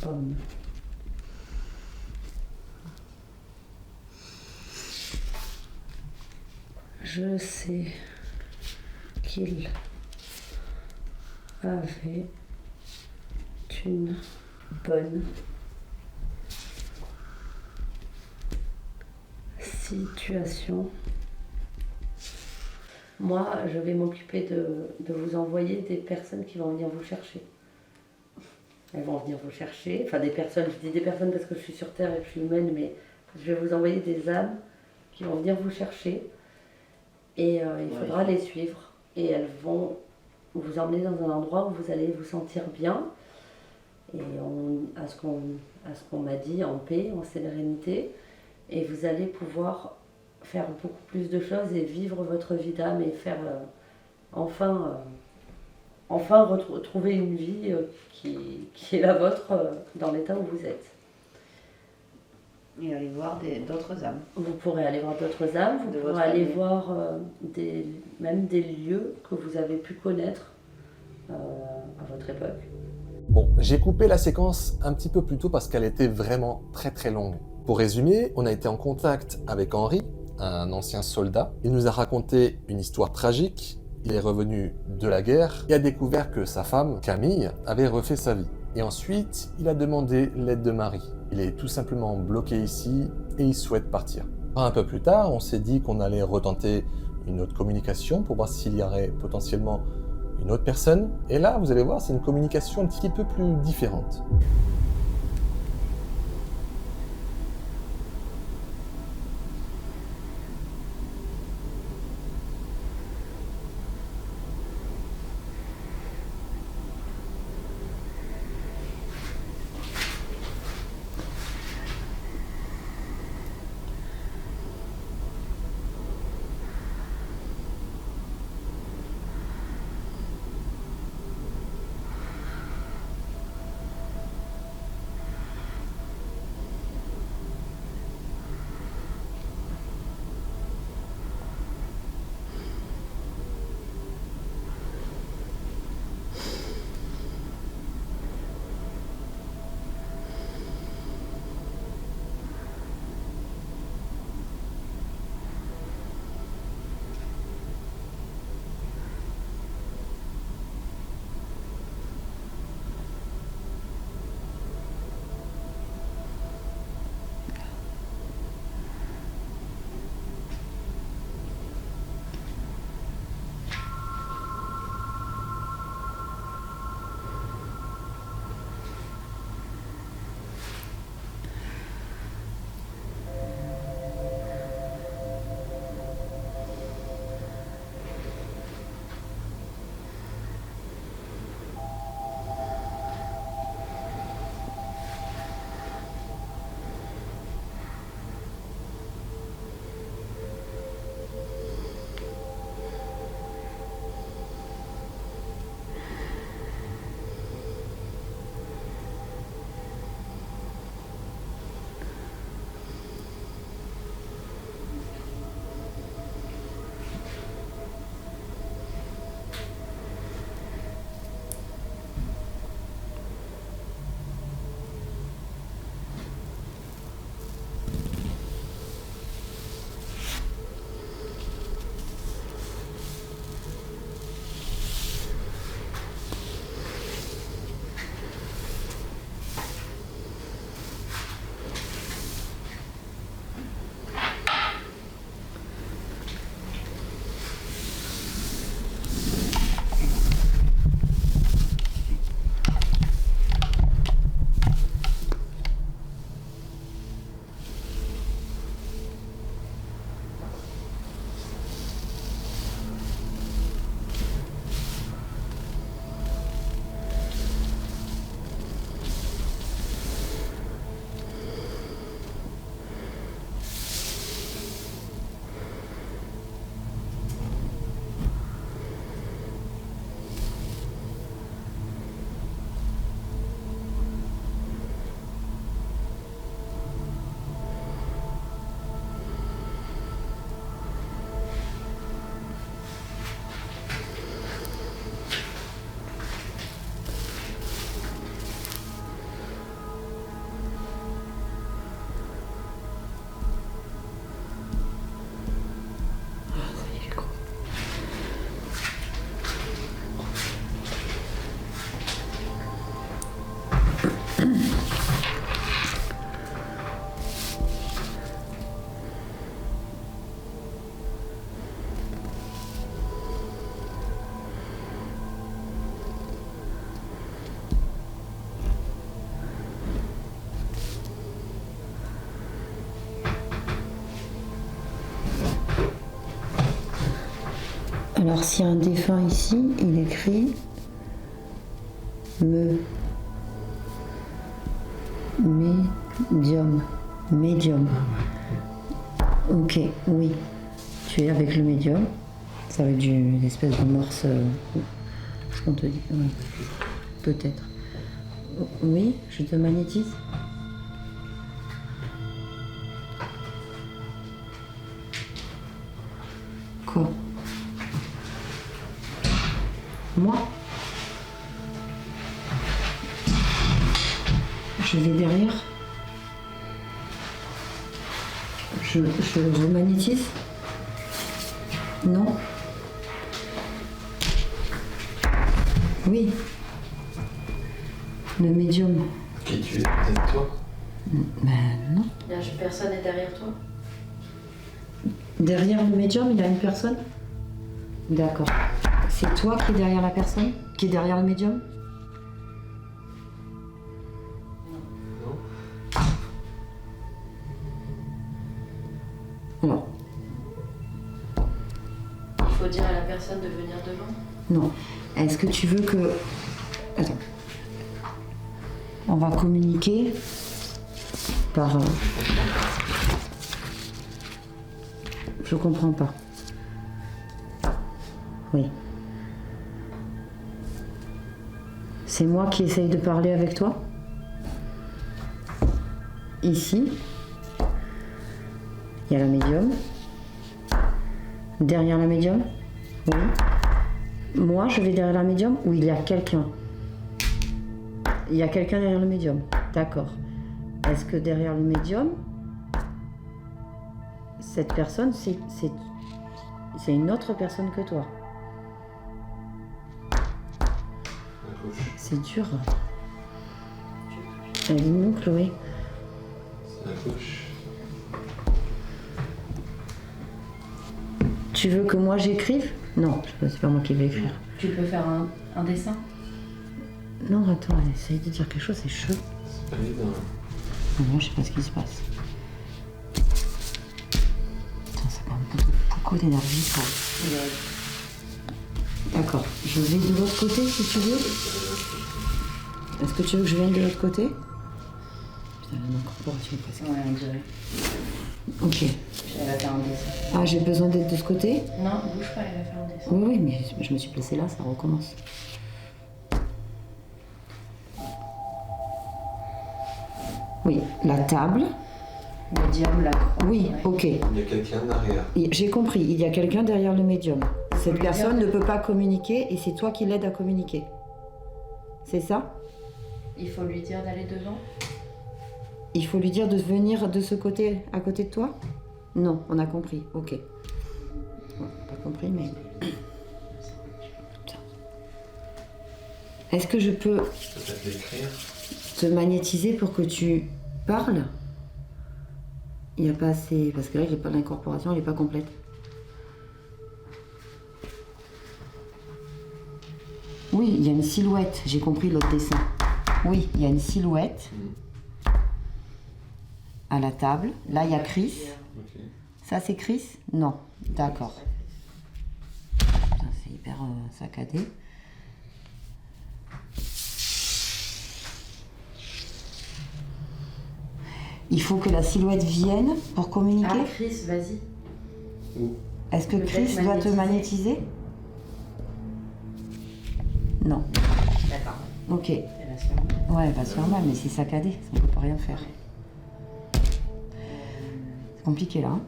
homme. Je sais qu'il avait une bonne situation. Moi, je vais m'occuper de vous envoyer des personnes qui vont venir vous chercher. Elles vont venir vous chercher, enfin des personnes, je dis des personnes parce que je suis sur Terre et que je suis humaine, mais je vais vous envoyer des âmes qui vont venir vous chercher et il faudra les suivre et elles vont vous emmener dans un endroit où vous allez vous sentir bien et à ce qu'on m'a dit, en paix, en sérénité, et vous allez pouvoir faire beaucoup plus de choses et vivre votre vie d'âme et faire enfin retrouver une vie qui est la vôtre dans l'état où vous êtes. Et aller voir d'autres âmes. Vous pourrez aller voir d'autres âmes, vous pourrez aller voir même des lieux que vous avez pu connaître à votre époque. Bon, j'ai coupé la séquence un petit peu plus tôt parce qu'elle était vraiment très longue. Pour résumer, on a été en contact avec Henri, un ancien soldat. Il nous a raconté une histoire tragique. Il est revenu de la guerre et a découvert que sa femme, Camille, avait refait sa vie. Et ensuite, il a demandé l'aide de Marie. Il est tout simplement bloqué ici et il souhaite partir. Un peu plus tard, on s'est dit qu'on allait retenter une autre communication pour voir s'il y aurait potentiellement une autre personne. Et là, vous allez voir, c'est une communication un petit peu plus différente. Alors s'il y a un défunt ici, il écrit médium. Médium. Ok, oui. Tu es avec le médium. Ça va être une espèce de morse. Ce qu'on te dit. Oui. Peut-être. Oui, je te magnétise. Quoi? Moi? Je vais derrière. Je vous magnétise? Non? Oui. Le médium. Qui tu es? Peut-être toi? Ben non. Personne n'est derrière toi? Derrière le médium, il y a une personne? D'accord. C'est toi qui es derrière la personne? Qui est derrière le médium? Non. Il faut dire à la personne de venir devant? Non. Est-ce que tu veux que... Attends. On va communiquer par... Je comprends pas. Oui. C'est moi qui essaye de parler avec toi? Ici. Il y a la médium. Derrière la médium? Oui. Moi, je vais derrière la médium ou il y a quelqu'un? Il y a quelqu'un derrière le médium. D'accord. Est-ce que derrière le médium, cette personne, c'est une autre personne que toi? C'est dur. Dis-nous, Chloé. C'est à gauche. Tu veux que moi j'écrive? Non, c'est pas moi qui vais écrire. Tu peux faire un dessin? Non, attends, elle essaye de dire quelque chose, c'est chaud. C'est pas évident. Non, je sais pas ce qui se passe. Putain, ça prend beaucoup d'énergie, ça. D'accord, je vais de l'autre côté si tu veux. Est-ce que tu veux que je vienne de l'autre côté? Putain, une incorporation presque. Ouais, on dirait. Ok. Elle va faire un dessin. Ah, j'ai besoin d'être de ce côté? Non, bouge pas, elle va faire un dessin. Oui, mais je me suis placée là, ça recommence. Oui, la table. Médium, la croix. Oui, Ouais. ok. Il y a quelqu'un derrière. J'ai compris, il y a quelqu'un derrière le médium. Cette lui personne dire ne peut pas communiquer et c'est toi qui l'aides à communiquer. C'est ça? Il faut lui dire d'aller devant? Il faut lui dire de venir de ce côté, à côté de toi? Non, on a compris, ok. On n'a pas compris, mais... Est-ce que je peux Peut-être l'écrire. te magnétiser pour que tu parles? Il n'y a pas assez... Parce que là, l'incorporation, elle n'est pas complète. Oui, il y a une silhouette. J'ai compris l'autre dessin. Oui, il y a une silhouette à la table. Là, il y a Chris. Ok. Ça, c'est Chris? Non. D'accord. Putain, c'est hyper saccadé. Il faut que la silhouette vienne pour communiquer. Ah, Chris, vas-y. Où? Est-ce que peut-être Chris doit te magnétiser? Non. D'accord. Ok. Elle va se faire mal. Ouais, elle va se faire mal, mais c'est saccadé, on ne peut pas rien faire. C'est compliqué là. Hein.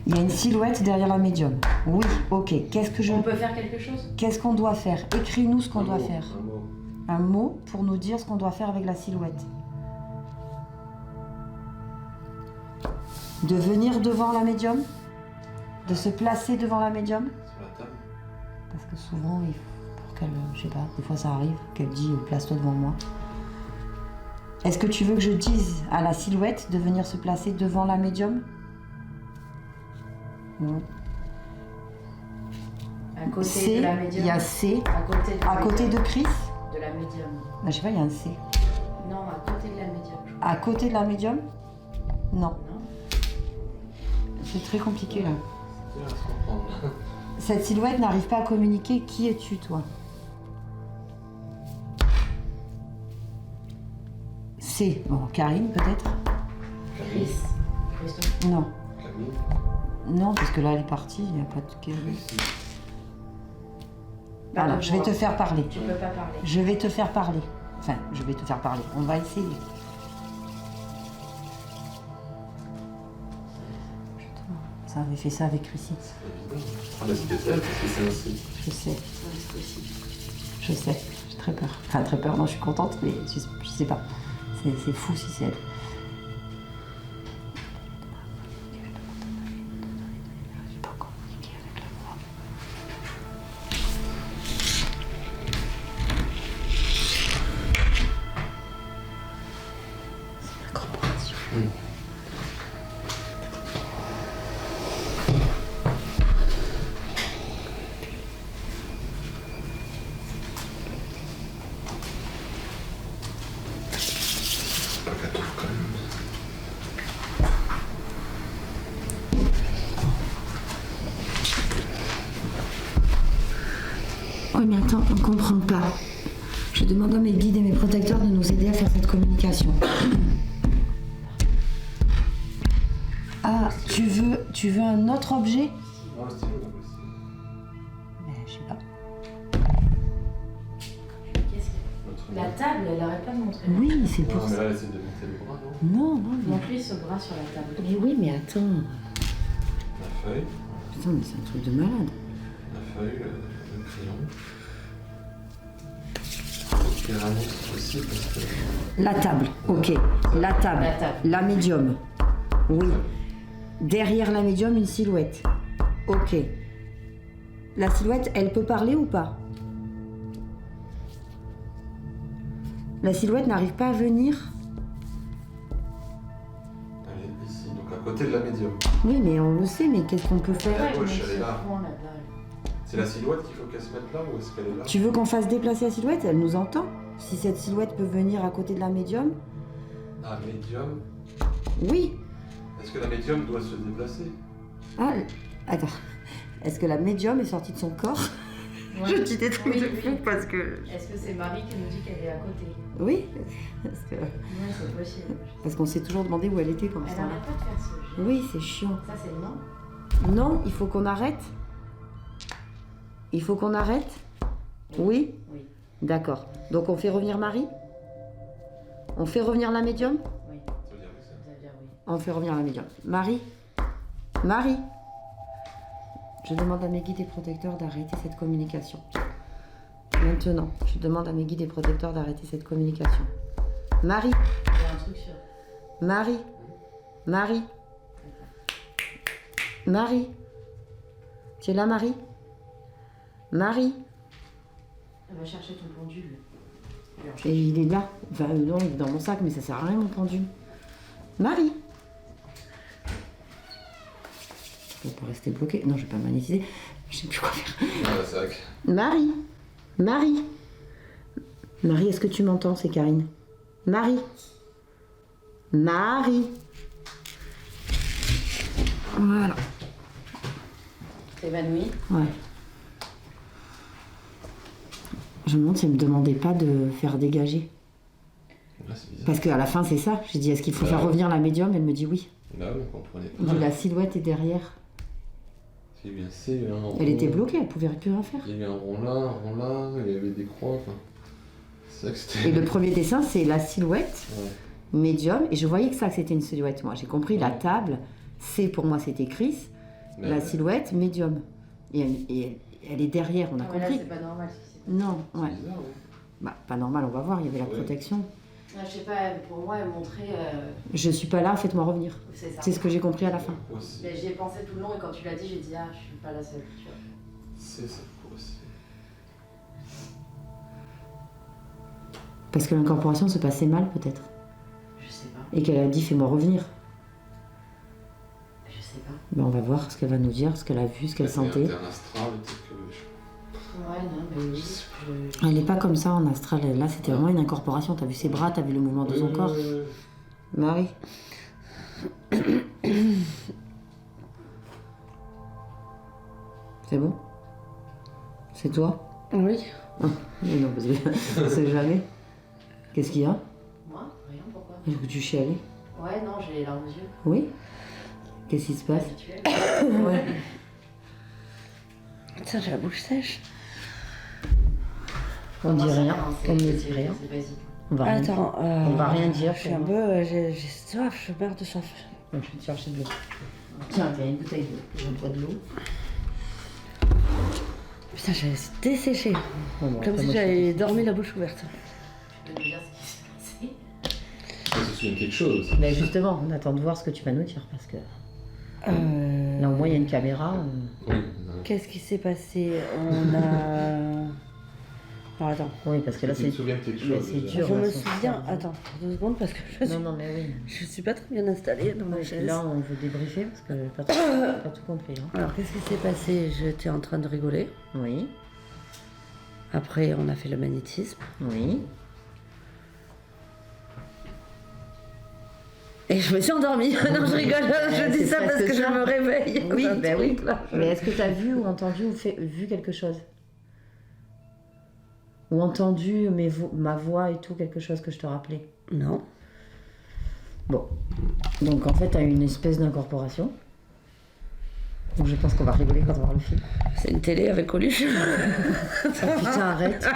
Il y a une silhouette derrière la médium. Oui, ok. On peut faire quelque chose? Qu'est-ce qu'on doit faire? Écris-nous ce qu'on doit faire. Un mot. Un mot pour nous dire ce qu'on doit faire avec la silhouette. De venir devant la médium? De se placer devant la médium? Sur la table. Parce que souvent, il faut pour qu'elle, je sais pas, des fois ça arrive, qu'elle dit place-toi devant moi. Est-ce que tu veux que je dise à la silhouette de venir se placer devant la médium? Non. À côté C, de la médium. il y a C. À côté de Chris? De la médium. Je sais pas, il y a un C. Non, à côté de la médium. À côté de la médium? Non. Non. C'est très compliqué là. Dur à se comprendre. Cette silhouette n'arrive pas à communiquer. Qui es-tu, toi? C'est. Bon, Karine, peut-être? Camille. Christophe. Non. Camille. Non, parce que là, elle est partie, il n'y a pas de. Chrissy. Alors, je vais te faire parler. Tu peux pas parler. Je vais te faire parler. Enfin, je vais te faire parler. On va essayer. Putain, ça avait fait ça avec Chrissy. C'est évident. Ah, mais c'était elle, parce que c'est ainsi. Je sais, C'est possible. je sais. J'ai très peur. Enfin, très peur. Non, je suis contente, mais je sais pas. C'est fou si c'est elle. J'ai pas communiqué avec la voix. C'est une incorporation. Pas qu'à tout quand même. Oui, mais attends, on ne comprend pas. Je demande à mes guides et mes protecteurs de nous aider à faire cette communication. Ah, tu veux un autre objet? Non, le stylo, pas possible. Ben, je sais pas. Qu'est-ce que... La table, elle arrête pas de montrer. Oui, c'est pour Non, mais ça. là, elle essaie de monter le bras, non? Non, non, mais... Montre-lui ce bras sur la table. Mais oui, mais attends. La feuille. Putain, mais c'est un truc de malade. La feuille, le crayon. Carrément, c'est possible parce que. La table, ok. La table. La table. La médium. Oui. Derrière la médium, une silhouette. Ok. La silhouette, elle peut parler ou pas? La silhouette n'arrive pas à venir? Elle est ici, donc à côté de la médium. Oui, mais on le sait, mais qu'est-ce qu'on peut faire? À gauche, mais elle est ce là. point là-bas. C'est la silhouette qu'il faut qu'elle se mette là ou est-ce qu'elle est là? Tu veux qu'on fasse déplacer la silhouette? Elle nous entend. Si cette silhouette peut venir à côté de la médium? Ah, médium. Oui. Est-ce que la médium doit se déplacer? Ah, attends. Est-ce que la médium est sortie de son corps? Ouais. Je dis des trucs Oui, de oui. fou parce que... Est-ce que c'est Marie qui nous dit qu'elle est à côté? Oui, Ouais, c'est possible. parce qu'on s'est toujours demandé où elle était comme Elle ça. arrête pas de faire ce jeu. Oui, c'est chiant. Ça, c'est le nom. Non, il faut qu'on arrête. Il faut qu'on arrête. Oui. Oui. D'accord. Donc on fait revenir Marie? On fait revenir la médium? Oui. Ça veut dire que c'est- Ça veut dire oui. On fait revenir la médium. Marie? Marie? Je demande à mes guides et protecteurs d'arrêter cette communication. Maintenant, je demande à mes guides et protecteurs d'arrêter cette communication. Marie? Il y a un truc sur. Marie? Marie? Marie? Tu es là, Marie? Marie? Elle va chercher ton pendule. Et il est là. Enfin, non, il est dans mon sac, mais ça sert à rien, mon pendule. Marie? Je peux rester bloqué. Non, je vais pas magnétiser. Je sais plus quoi faire. Ah, c'est vrai que. Marie? Marie? Marie, est-ce que tu m'entends? C'est Karine. Marie? Marie? Voilà. T'es évanouie. Ouais. Je me demande si elle me demandait pas de faire dégager. Là, c'est bizarre. Parce qu'à la fin, c'est ça. J'ai dit, est-ce qu'il faut faire revenir la médium? Elle me dit oui. Là, on comprenait J'ai dit, pas. la silhouette est derrière. C'est bien, c'est il y a eu un rond. Elle était bloquée, elle pouvait plus rien faire. Il y a eu un rond là, il y avait des croix, enfin. C'est ça que c'était. Et le premier dessin, c'est la silhouette Ouais. médium. Et je voyais que ça, que c'était une silhouette. Moi, j'ai compris, la table, c'est pour moi, c'était Chris. Mais La silhouette médium. Et elle est derrière, on a Ah, mais là, compris. c'est pas normal ce qui s'est passé. Non, ouais. c'est bizarre, ouais. Bah, pas normal, on va voir, il y avait la Ouais. protection. Ah, je sais pas, pour moi, elle montrait. Je suis pas là, faites-moi revenir. C'est ça. C'est ce que j'ai compris à la fin. Aussi. Mais j'y ai pensé tout le long et quand tu l'as dit, j'ai dit, ah, je suis pas la seule. Tu vois. C'est ça aussi. Parce que l'incorporation se passait mal, peut-être. Je sais pas. Et qu'elle a dit, fais-moi revenir. Je sais pas. Ben, on va voir ce qu'elle va nous dire, ce qu'elle a vu, ce qu'elle sentait. C'était un astral, peut-être que. Ouais, non, mais oui. Elle n'est pas comme ça en astral. Là, c'était vraiment une incorporation. T'as vu ses bras, t'as vu le mouvement de son corps. Marie. C'est bon? C'est toi? Oui. Mais non, parce que on sait jamais. Qu'est-ce qu'il y a? Moi? Rien, pourquoi? Est-ce que tu chialais? Ouais, non, j'ai les larmes aux yeux. Oui? Qu'est-ce qui se passe? Habituel. Ouais. Putain, j'ai la bouche sèche. On dit Moi, c'est rien. c'est- On ne c'est- dit rien. c'est- Vas-y. On va rien. Attends, On va rien dire. Je suis un peu. J'ai soif, je meurs de soif. Donc, je vais te chercher de l'eau. Tiens, il y a une bouteille d'eau. Je bois de l'eau. Putain, j'ai desséché. Bon, bon, Comme après, si moi, je j'avais peux dormi la bouche ouverte. Tu peux nous dire ce qui s'est passé? Ça se souvient de quelque chose. Mais justement, on attend de voir ce que tu vas nous dire parce que là, au moins, il y a une caméra. Oui. Qu'est-ce qui s'est passé? On a. Alors attends. Oui, parce que là, Tu c'est. te souviens de quelque Mais chose c'est déjà. dur. Je là, me son souviens. cerveau. Attends, 2 secondes parce que Non, non, mais oui. je suis pas très bien installée dans ma Et chaise. là, on veut débriefer parce que j'ai pas tout compris. Hein. Alors, qu'est-ce qui s'est passé? J'étais en train de rigoler. Oui, Après, on a fait le magnétisme. oui. Et je me suis endormie. Non, je rigole. Je dis C'est ça parce presque que je ça. me réveille. Oui, Un ben oui. truc, là. Mais est-ce que tu as vu ou entendu ou vu quelque chose? Ou entendu ma voix et tout, quelque chose que je te rappelais? Non. Bon. Donc en fait, tu as eu une espèce d'incorporation. Donc je pense qu'on va rigoler quand on va voir le film. C'est une télé avec Coluche. Oh, putain, arrête.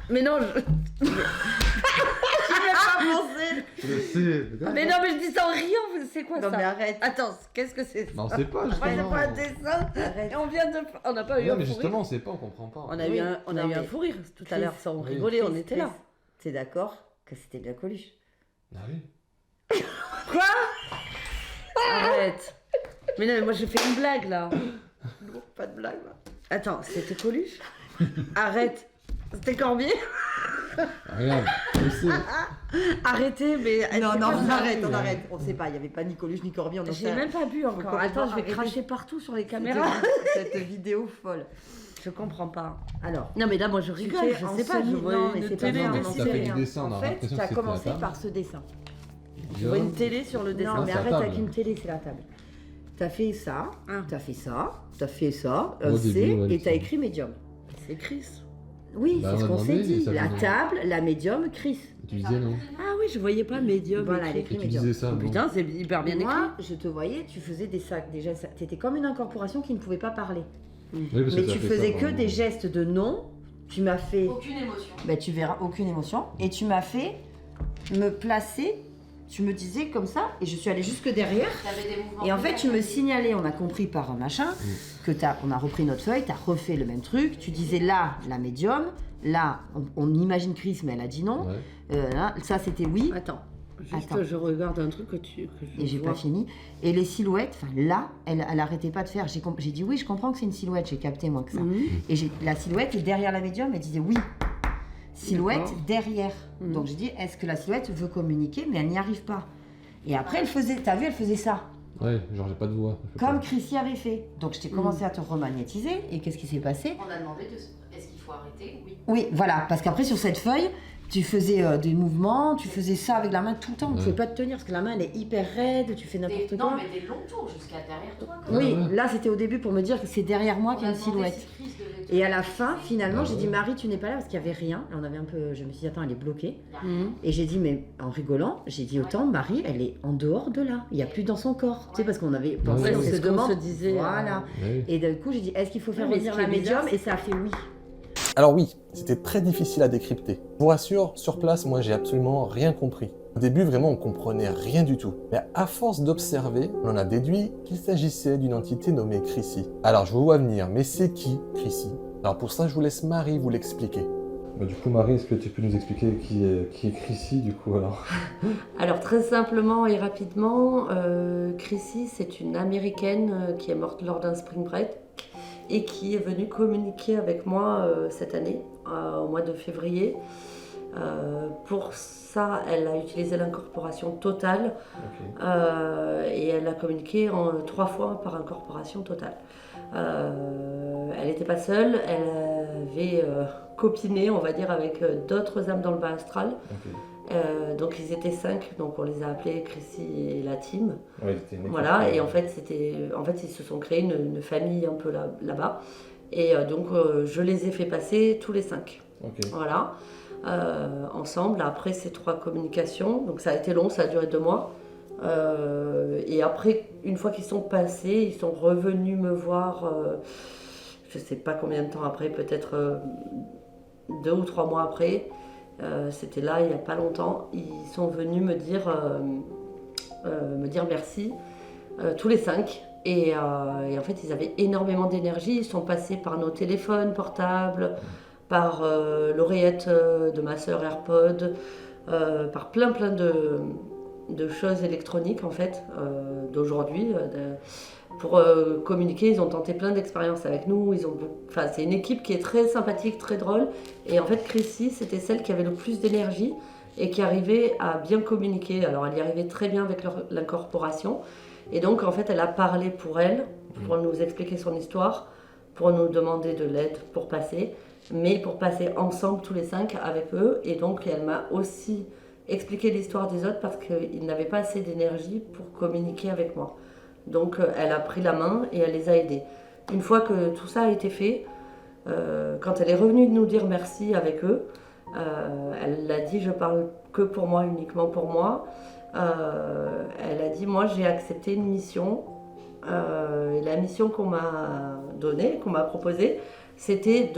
Mais non, je. J'y ai pas pensé. Je sais. Mais non, mais je dis ça en riant. C'est quoi Non, ça? mais arrête. Attends, qu'est-ce que c'est ça? Non, on sait pas, Ouais, c'est justement. pas un dessin. Arrête. Et on vient de. On n'a pas eu Non, un mais fou justement, rire. on sait pas, on comprend pas. On a Oui. eu un, on a Non, eu un mais- fou rire tout à Chris, l'heure. Ça, on oui. rigolait, on était là. T'es d'accord que c'était bien Coluche? Ah oui. Quoi? Arrête. Mais non, mais moi je fais une blague là. Non, pas de blague. Là. Attends, c'était Coluche? Arrête. C'était Corbier? Regarde, je sais. Arrêtez, mais. Non, c'est non, pas on ça. arrête, on arrête. On sait pas, il n'y avait pas ni Coluche ni Corbier. On en J'ai sait même pas bu encore. Faut Attends, je vais arrêter. cracher partout sur les caméras. cette vidéo folle. Je comprends pas. Alors, Non, mais là, moi je rigole. tu Je en sais pas, je semi- vois non, mais une c'est pas télé grave, dessus. Ça fait rien. du dessin, on a En fait, l'impression tu as que c'était la commencé table. par ce dessin. Je vois une télé sur le dessin. Non, mais c'est la arrête table. avec une télé, c'est la table. T'as fait ça, Ah. t'as fait ça, t'as fait ça, Au début, C, ouais, et t'as c'est- écrit médium. C'est Chris. Oui, Bah, c'est ce on a qu'on s'est demandé, dit. ça La faisait- table, la médium, Chris. Tu disais non. Ah oui, je voyais pas médium. Voilà, écrit. elle écrit Et tu médium. disais ça, bon. Putain, c'est hyper bien écrit. Moi, je te voyais, tu faisais des sacs. Déjà, t'étais comme une incorporation qui ne pouvait pas parler. Oui, parce que Mais ça tu fait faisais ça, que vraiment. des gestes de non. Tu m'as fait. Aucune émotion. Ben, tu verras aucune émotion. Et tu m'as fait me placer. Tu me disais comme ça, et je suis allée jusque derrière. T'avais des mouvements. Et en fait, tu me signalais, on a compris par un machin, que on a repris notre feuille, t'as refait le même truc. Tu disais là, la médium. Là, on imagine Chris, mais elle a dit non. Ouais. Là, ça, c'était oui. Attends, juste Attends. je regarde un truc que je Et j'ai vois. pas fini. Et les silhouettes, enfin là, elle arrêtait pas de faire. J'ai dit oui, je comprends que c'est une silhouette. J'ai capté moi que ça. Mhm. Et la silhouette est derrière la médium. Elle disait oui. Silhouette D'accord. derrière. Mhm. Donc j'ai dit est-ce que la silhouette veut communiquer, mais elle n'y arrive pas. Et après elle faisait, t'as vu, elle faisait ça, Ouais, genre j'ai pas de voix. Je fais comme pas. Chrissy avait fait. Donc je t'ai commencé à te remagnétiser. Et qu'est-ce qui s'est passé? On a demandé est-ce qu'il faut arrêter? Oui. Oui, voilà, parce qu'après sur cette feuille, tu faisais des mouvements, tu faisais ça avec la main tout le temps. On ne Ouais. pouvait pas te tenir parce que la main elle est hyper raide, tu fais n'importe quoi. Non, mais des longs tours jusqu'à derrière toi. Quand Oui, Ah ouais. là c'était au début pour me dire que c'est derrière moi qu'il y a une silhouette. Et à la fin, finalement, Ah j'ai ouais. dit Marie, tu n'es pas là parce qu'il n'y avait rien. Et on avait un peu, je me suis dit attends, elle est bloquée. Mhm. Et j'ai dit mais en rigolant, j'ai dit autant Marie, elle est en dehors de là. Il n'y a plus dans son corps. Tu sais parce qu'on avait pensé, Ouais, on c'est se ce qu'on demande. se disait, Voilà. Ouais. Et d'un coup, j'ai dit est-ce qu'il faut faire mais revenir ce qui la est bizarre, médium? Et ça a fait oui. Alors oui, c'était très difficile à décrypter. Je vous rassure, sur place, moi j'ai absolument rien compris. Au début, vraiment, on comprenait rien du tout. Mais à force d'observer, on en a déduit qu'il s'agissait d'une entité nommée Chrissy. Alors je vous vois venir, mais c'est qui Chrissy? Alors pour ça, je vous laisse Marie vous l'expliquer. Bah, du coup, Marie, est-ce que tu peux nous expliquer qui est Chrissy, du coup, alors? Alors très simplement et rapidement, Chrissy, c'est une Américaine qui est morte lors d'un spring break et qui est venue communiquer avec moi cette année, au mois de février. Pour ça, elle a utilisé l'incorporation totale Ok. et elle a communiqué 3 fois par incorporation totale. Elle n'était pas seule, elle avait copiné, on va dire, avec d'autres âmes dans le bas astral. Ok. Donc ils étaient 5, donc on les a appelés Chrissy et la team. Ouais, c'était une équipe. Voilà, et en fait, ils se sont créés une famille un peu là-bas. Et donc je les ai fait passer tous les 5. Ok. Voilà, ensemble, après ces 3 communications. Donc ça a été long, ça a duré 2 mois. Et après, une fois qu'ils sont passés, ils sont revenus me voir, je sais pas combien de temps après, peut-être 2 ou 3 mois après. C'était là, il n'y a pas longtemps. Ils sont venus me dire merci, tous les 5. Et en fait, ils avaient énormément d'énergie. Ils sont passés par nos téléphones portables, par l'oreillette de ma sœur AirPod, par plein de choses électroniques en fait d'aujourd'hui. Pour communiquer, ils ont tenté plein d'expériences avec nous. Enfin, c'est une équipe qui est très sympathique, très drôle. Et en fait, Chrissy, c'était celle qui avait le plus d'énergie et qui arrivait à bien communiquer. Alors, elle y arrivait très bien avec l'incorporation. Et donc, en fait, elle a parlé pour elle, pour nous expliquer son histoire, pour nous demander de l'aide pour passer, mais pour passer ensemble tous les 5 avec eux. Et donc, elle m'a aussi expliqué l'histoire des autres parce qu'ils n'avaient pas assez d'énergie pour communiquer avec moi. Donc, elle a pris la main et elle les a aidés. Une fois que tout ça a été fait, quand elle est revenue de nous dire merci avec eux, elle a dit « je parle que pour moi, uniquement pour moi ». Elle a dit « moi j'ai accepté une mission et la mission qu'on m'a donnée, qu'on m'a proposée, c'était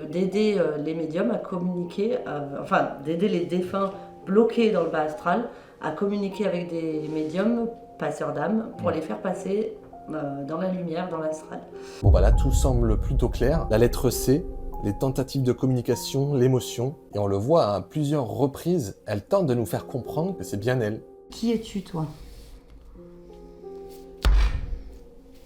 d'aider les médiums à communiquer, enfin d'aider les défunts bloqués dans le bas astral à communiquer avec des médiums passeurs d'âme pour les faire passer dans la lumière, dans l'astral. » Bon bah là tout semble plutôt clair. La lettre C, les tentatives de communication, l'émotion, et on le voit à plusieurs reprises, elle tente de nous faire comprendre que c'est bien elle. Qui es-tu, toi?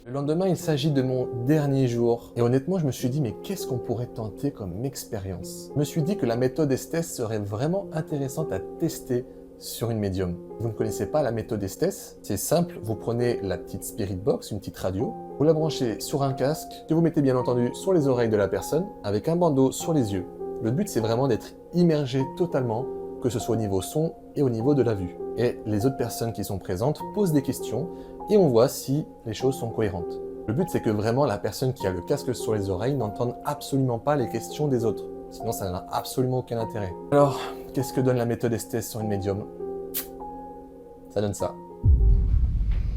Le lendemain, il s'agit de mon dernier jour, et honnêtement, je me suis dit, mais qu'est-ce qu'on pourrait tenter comme expérience? Je me suis dit que la méthode Estes serait vraiment intéressante à tester sur une médium. Vous ne connaissez pas la méthode Estes? C'est simple, vous prenez la petite Spirit Box, une petite radio, vous la branchez sur un casque, que vous mettez bien entendu sur les oreilles de la personne, avec un bandeau sur les yeux. Le but, c'est vraiment d'être immergé totalement, que ce soit au niveau son et au niveau de la vue. Et les autres personnes qui sont présentes posent des questions et on voit si les choses sont cohérentes. Le but, c'est que vraiment la personne qui a le casque sur les oreilles n'entende absolument pas les questions des autres. Sinon, ça n'a absolument aucun intérêt. Alors, qu'est-ce que donne la méthode Estes sur une médium? Ça donne ça.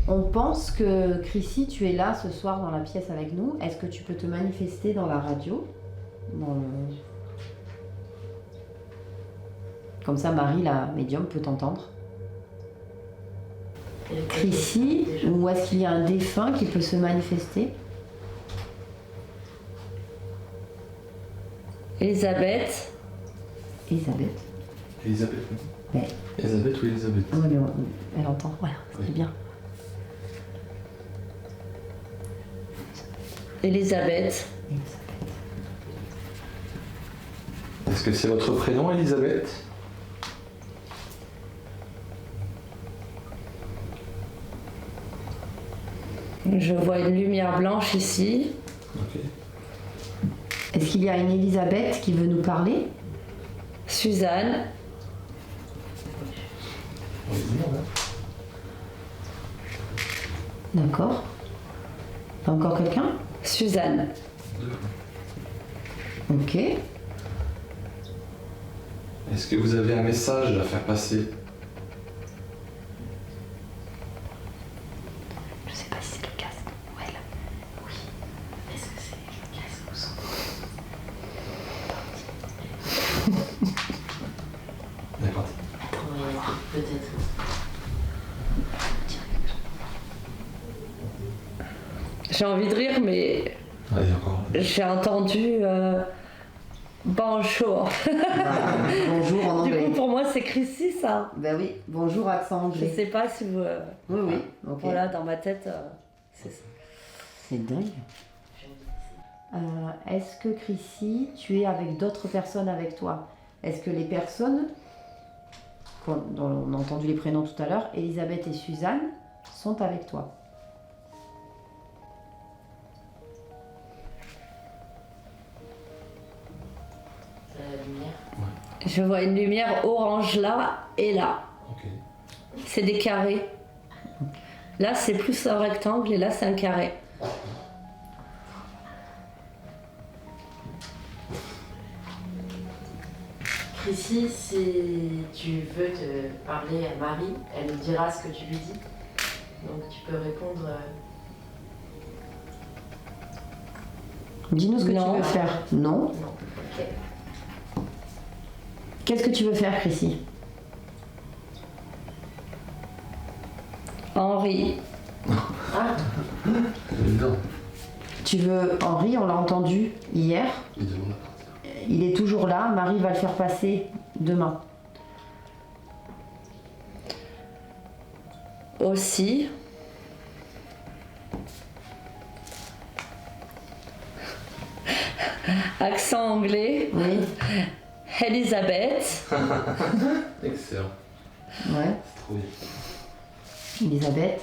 On pense que, Chrissy, tu es là ce soir dans la pièce avec nous. Est-ce que tu peux te manifester dans la radio? Comme ça, Marie, la médium, peut t'entendre. Chrissy, ou est-ce qu'il y a un défunt qui peut se manifester? Elisabeth. Elisabeth. Elisabeth. Ouais. Elisabeth ou Elisabeth? Oui, mais elle entend, voilà, c'est bien. Elisabeth. Est-ce que c'est votre prénom, Elisabeth? Je vois une lumière blanche ici. Ok. Est-ce qu'il y a une Elisabeth qui veut nous parler? Suzanne. D'accord. T'as encore quelqu'un? Suzanne. Ok. Est-ce que vous avez un message à faire passer? Je sais pas si c'est le casque ou elle. Oui. Est-ce que c'est le casque ou son? D'accord. Attends, peut-être. J'ai envie de rire, mais Allez, encore. j'ai entendu bonjour. Bonjour en Du anglais. coup, pour moi, c'est Chrissy, ça. Ben oui, bonjour accent Je anglais. sais pas si vous. Oui, oui. Ok. Voilà, dans ma tête, c'est ça. C'est dingue. Est-ce que Chrissy, tu es avec d'autres personnes avec toi? Est-ce que les personnes, dont on a entendu les prénoms tout à l'heure, Elisabeth et Suzanne, sont avec toi? La lumière. Je vois une lumière orange là et là. Ok. C'est des carrés. Là, c'est plus un rectangle et là, c'est un carré. Chrissy, si tu veux te parler à Marie, elle nous dira ce que tu lui dis. Donc tu peux répondre. Dis-nous ce que Non. tu veux faire. Non. Non. Ok. Qu'est-ce que tu veux faire, Chrissy? Henri. Ah, Évident. Tu veux Henri, on l'a entendu hier. Il demande à partir. Il est toujours là. Marie va le faire passer demain. Aussi. Accent anglais. Oui. Elisabeth. Excellent. Ouais. C'est trop bien. Elisabeth.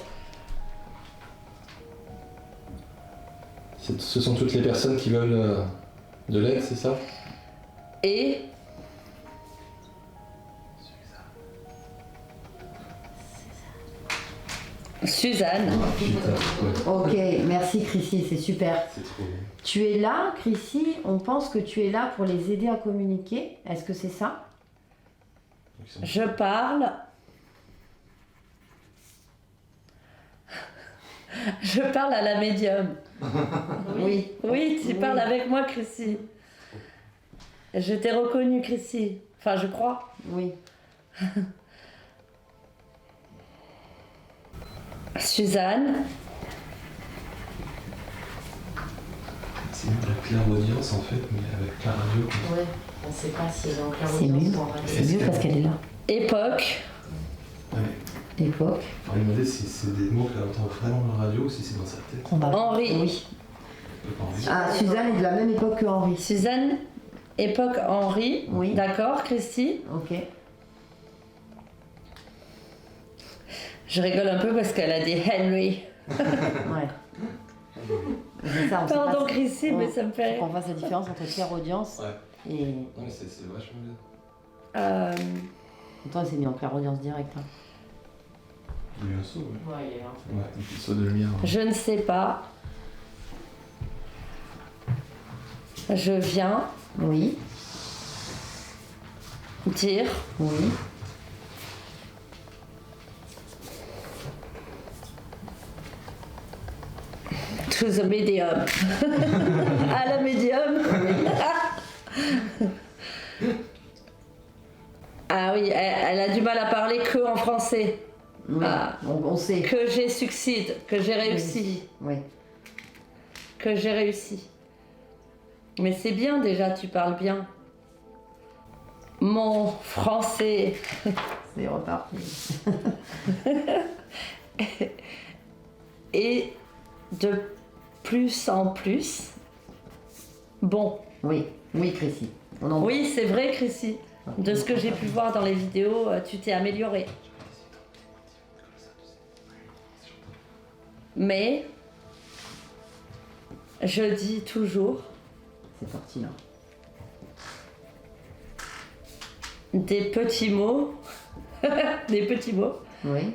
Ce sont toutes les personnes qui veulent de l'aide, c'est ça? Et Suzanne. Putain, ouais. Ok, merci Chrissy, c'est super. C'est trop bien. Tu es là, Chrissy, on pense que tu es là pour les aider à communiquer. Est-ce que c'est ça? Je parle. Je parle à la médium. Oui. Oui, tu parles avec moi, Chrissy. Je t'ai reconnue, Chrissy. Enfin, je crois. Oui. Suzanne. C'est mieux la clairaudience en fait, mais avec la radio. ouais. On sait pas si elle est en C'est mieux. clairaudience ou en radio. C'est mieux parce qu'elle est là. Époque. Ouais. Époque. Faut lui demander si c'est des mots qu'elle entend vraiment dans la radio ou si c'est dans sa tête. On va... Henri. Oui. J'ai pas envie. Ah, Suzanne est de la même époque que Henri. Suzanne. Époque Henri. Oui. D'accord, Christy. Ok. Je rigole un peu parce qu'elle a dit Henry. Ouais. C'est ça, on sait Pardon, pas- Chrissy, mais Ouais. ça me fait Faut rire. qu'on fasse la différence entre clairaudience Ouais. et... Non mais c'est vachement bien. Attends, elle s'est mis en clairaudience direct. Hein. Il y a eu un saut, ouais. Ouais, il est là. Ouais, un petit saut de lumière. Je ne sais pas. Je viens Oui. dire Oui. to the medium. À la médium. Ah oui, elle a du mal à parler que en français. Oui. Ah. On sait. Que j'ai succide, que j'ai réussi, Oui. que j'ai réussi. Mais c'est bien déjà, tu parles bien. Mon français C'est reparti. est de plus en plus bon. Oui. Oui, Chrissy. On en... Oui, c'est vrai, Chrissy. De ce que j'ai pu voir dans les vidéos, tu t'es améliorée. Mais je dis toujours C'est parti là. des petits mots. Des petits mots. Oui.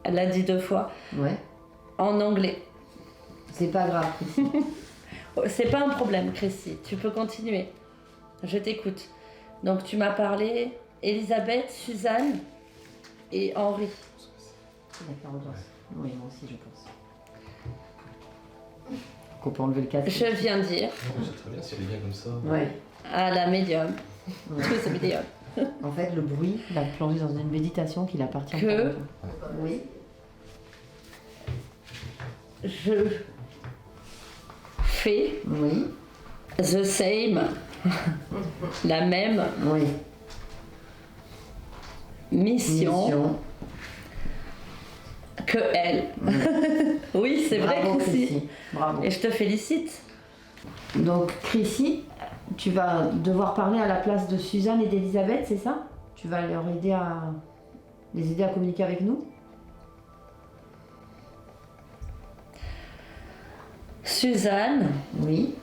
Elle l'a dit 2 fois. Ouais. En anglais. C'est pas grave, Chrissy. C'est pas un problème, Chrissy. Tu peux continuer. Je t'écoute. Donc tu m'as parlé Elisabeth, Suzanne et Henri. La clairaudience. Oui, moi aussi, je pense. Qu'on peut enlever le casque. Je viens dire Non, c'est très bien si elle est bien comme ça. Ouais. à la médium. Ouais. Que c'est médium. En fait, le bruit l'a plongé dans une méditation qu'il appartient Que- pas. Oui. Je fais Oui. the same, la même Oui. mission, que elle. Oui, c'est vrai, Bravo, Chrissy. Chrissy. Bravo. Et je te félicite. Donc, Chrissy, tu vas devoir parler à la place de Suzanne et d'Elisabeth, c'est ça? Tu vas leur aider à les aider à communiquer avec nous? Suzanne, Oui.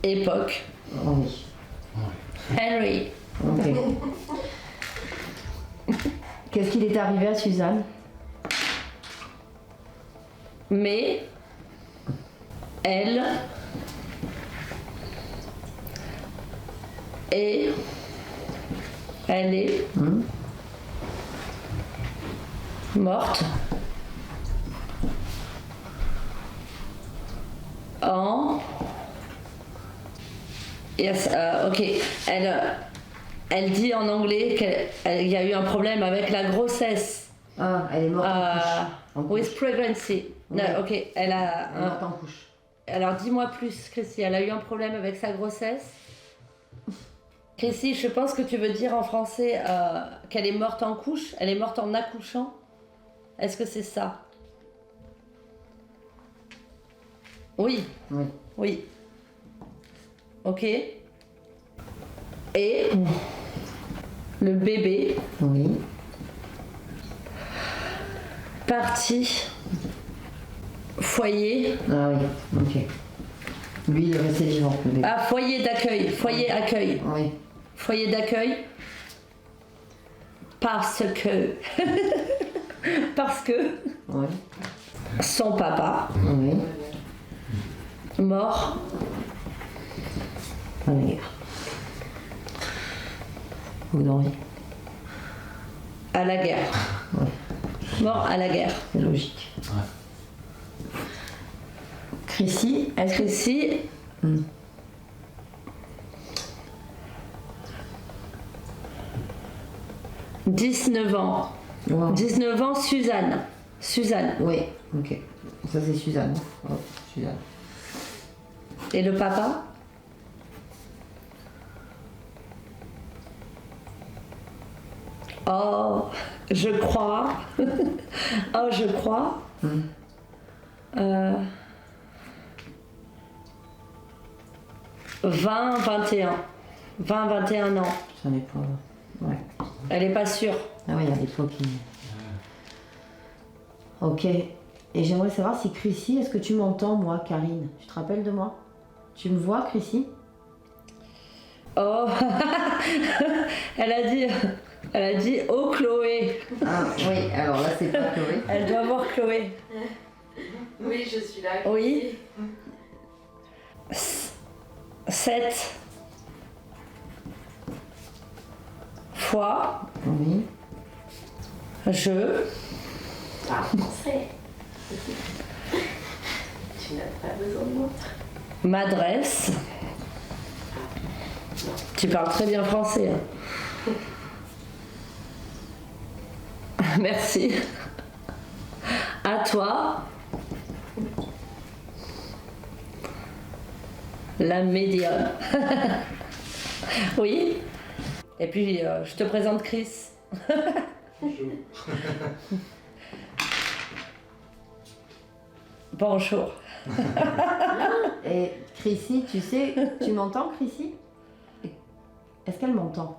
époque, Oui. Henry. Ok. Qu'est-ce qu'il est arrivé à Suzanne? Mais elle Et elle est morte en... Yes, ok. Elle dit en anglais qu'il y a eu un problème avec la grossesse. Ah, elle est morte en couche. With pregnancy. Non, Ouais. ok. Elle Elle a est morte en couche. Alors dis-moi plus, Chrissy. Elle a eu un problème avec sa grossesse. Chrissy, je pense que tu veux dire en français qu'elle est morte en couche. Elle est morte en accouchant. Est-ce que c'est ça? Oui. Oui. Oui. Ok. Et le bébé Oui. parti foyer. Ah oui, ok. Lui, il est resté vivant, le bébé. Ah, foyer d'accueil. Foyer accueil. Oui. Foyer d'accueil. Parce que. Parce que Oui. son papa Oui. mort À la guerre. Ou dans vie. à la guerre. Ouais. Mort à la guerre. C'est logique. Chrissy, est-ce que Chrissy, 19 ans. Wow. 19 ans, Suzanne. Suzanne. Oui, ok. Ça, c'est Suzanne. Oh, Suzanne. Et le papa? Oh, je crois. Oh, je crois. 20, 21. 20, 21 ans. J'en ai pas. Ouais. Elle est pas sûre. Ah oui, il y a des fois qui. Ok. Et j'aimerais savoir si Chrissy, est-ce que tu m'entends, moi, Karine? Tu te rappelles de moi? Tu me vois, Chrissy? Oh, elle a dit oh Chloé. Ah oui, alors là, c'est pas Chloé. Elle doit voir Chloé. Oui, je suis là. Oui. 7 fois Oui. je Ah, français. Tu n'as pas besoin de moi. m'adresse. Tu parles très bien français. Hein. Merci. À toi, la médium. Oui. Et puis, je te présente Chris. Bonjour. Et Chrissy, tu sais, tu m'entends, Chrissy? Est-ce qu'elle m'entend?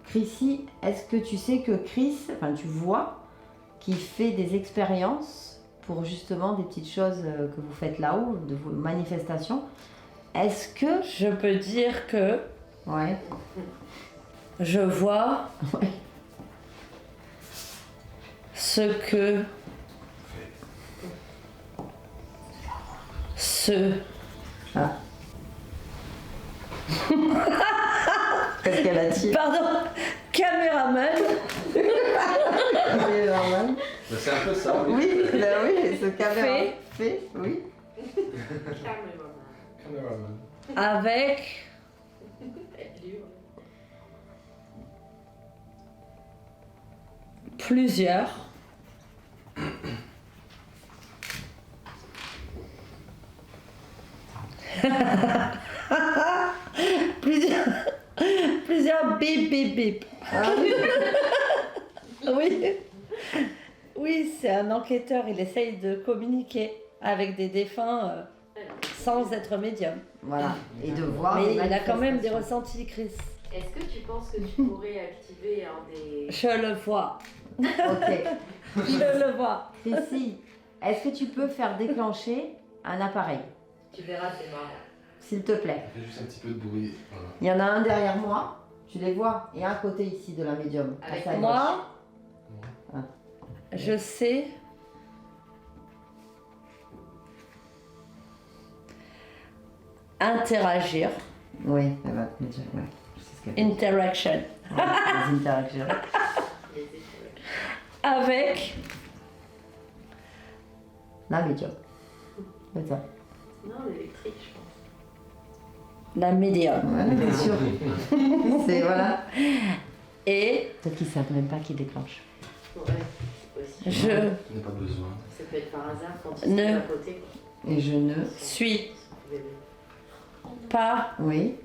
Chrissy, est-ce que tu sais que Chris, enfin tu vois, qui fait des expériences pour justement des petites choses que vous faites là-haut, de vos manifestations? Est-ce que... Je peux dire que Ouais. je vois Ouais. ce que Ah. Qu'est-ce qu'elle a dit? Pardon, caméraman. C'est normal. C'est un peu ça, oui. Oui, ben oui, ce caméra fait, oui. Cameraman. Avec plusieurs plusieurs bip bip bip. Ah oui. Oui, oui, c'est un enquêteur, il essaye de communiquer avec des défunts sans être médium. Voilà, et de voir. Mais les il a quand même des manifestations. ressentis, Chris. Est-ce que tu penses que tu pourrais activer un des... Je le vois. Ok. Je le vois. Chrissy, est-ce que tu peux faire déclencher un appareil, Tu verras, c'est marrant. s'il te plaît? Ça fait juste un petit peu de bruit. Voilà. Il y en a un derrière moi, tu les vois, et un côté ici de la médium. Avec à sa Moi, gauche. je sais interagir Oui, elle va te me dire, ouais. interaction Les interactions. avec La médium. C'est ça. Non, l'électrique, je pense. la médium. Ouais, bien sûr. C'est voilà. Et Peut-être qu'ils savent même pas qui déclenche. Ouais, c'est possible. je Il n'y a pas besoin. Ça peut être par hasard quand ils Ne. sont à côté. Et je ne. suis Bébé. pas Oui.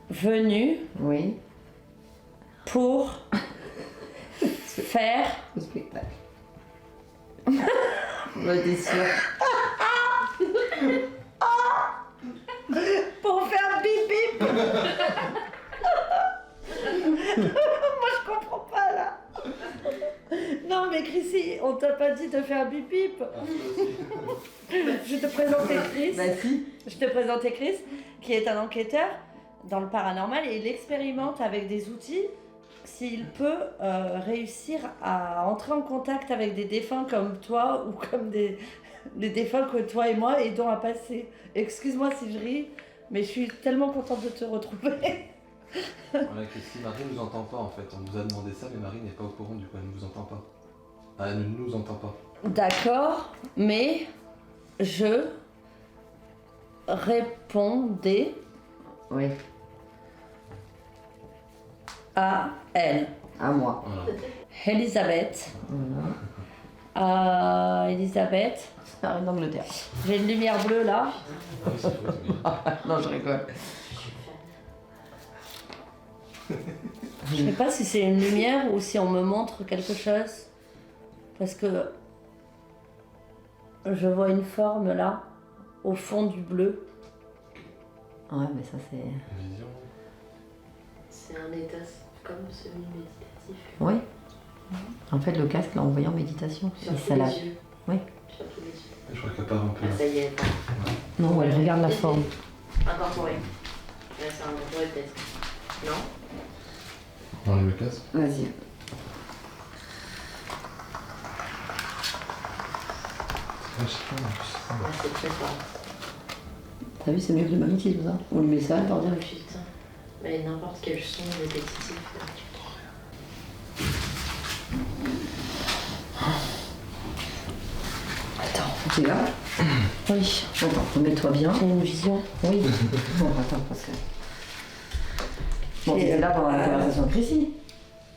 venu Oui. pour faire Au spectacle. Ouais, t'es sûr. pour faire bip bip. Moi je comprends pas là. Non mais Chrissy, on t'a pas dit de faire bip bip. Je te présentais Chris. Bah si. Je te présentais Chris, qui est un enquêteur dans le paranormal et il expérimente avec des outils s'il peut réussir à entrer en contact avec des défunts comme toi ou comme des défunts que toi et moi aidons à passer. Excuse-moi si je ris, mais je suis tellement contente de te retrouver. Voilà, Christy, Marie ne nous entend pas en fait. On nous a demandé ça, mais Marie n'est pas au courant, du coup elle ne nous entend pas. Ah, elle ne nous entend pas. D'accord, mais je répondais Oui. à elle. À moi. Voilà. Elisabeth. Voilà. Elisabeth, Ça arrive d'Angleterre. j'ai une lumière bleue là. Ah oui, c'est faux, mais- Non, je rigole. Je sais pas si c'est une lumière ou si on me montre quelque chose. Parce que je vois une forme là, au fond du bleu. Ouais, mais ça c'est. Vision. C'est un état comme semi-méditatif. Oui. En fait, le casque l'a envoyé en méditation. Sur Et tous ça l'a. les yeux. Oui. Sur tous les yeux. Je crois qu'elle part un peu. Ah, ça y est, Non, elle regarde la forme. incorporé. Là, c'est incorporé peut-être. Non? On enlève le casque. Vas-y. Ah, je sais pas, en plus. Ah, c'est très fort. T'as vu, c'est mieux que le magnétisme, ça. On lui met ça, par Oh dire. putain. Mais n'importe quel son répétitif. là. Attends, t'es là. Oui, Attends, remets-toi bien. j'ai une vision. Oui. Bon, attends, parce que. Bon, Et, t'étais là pendant la conversation de Chrissy.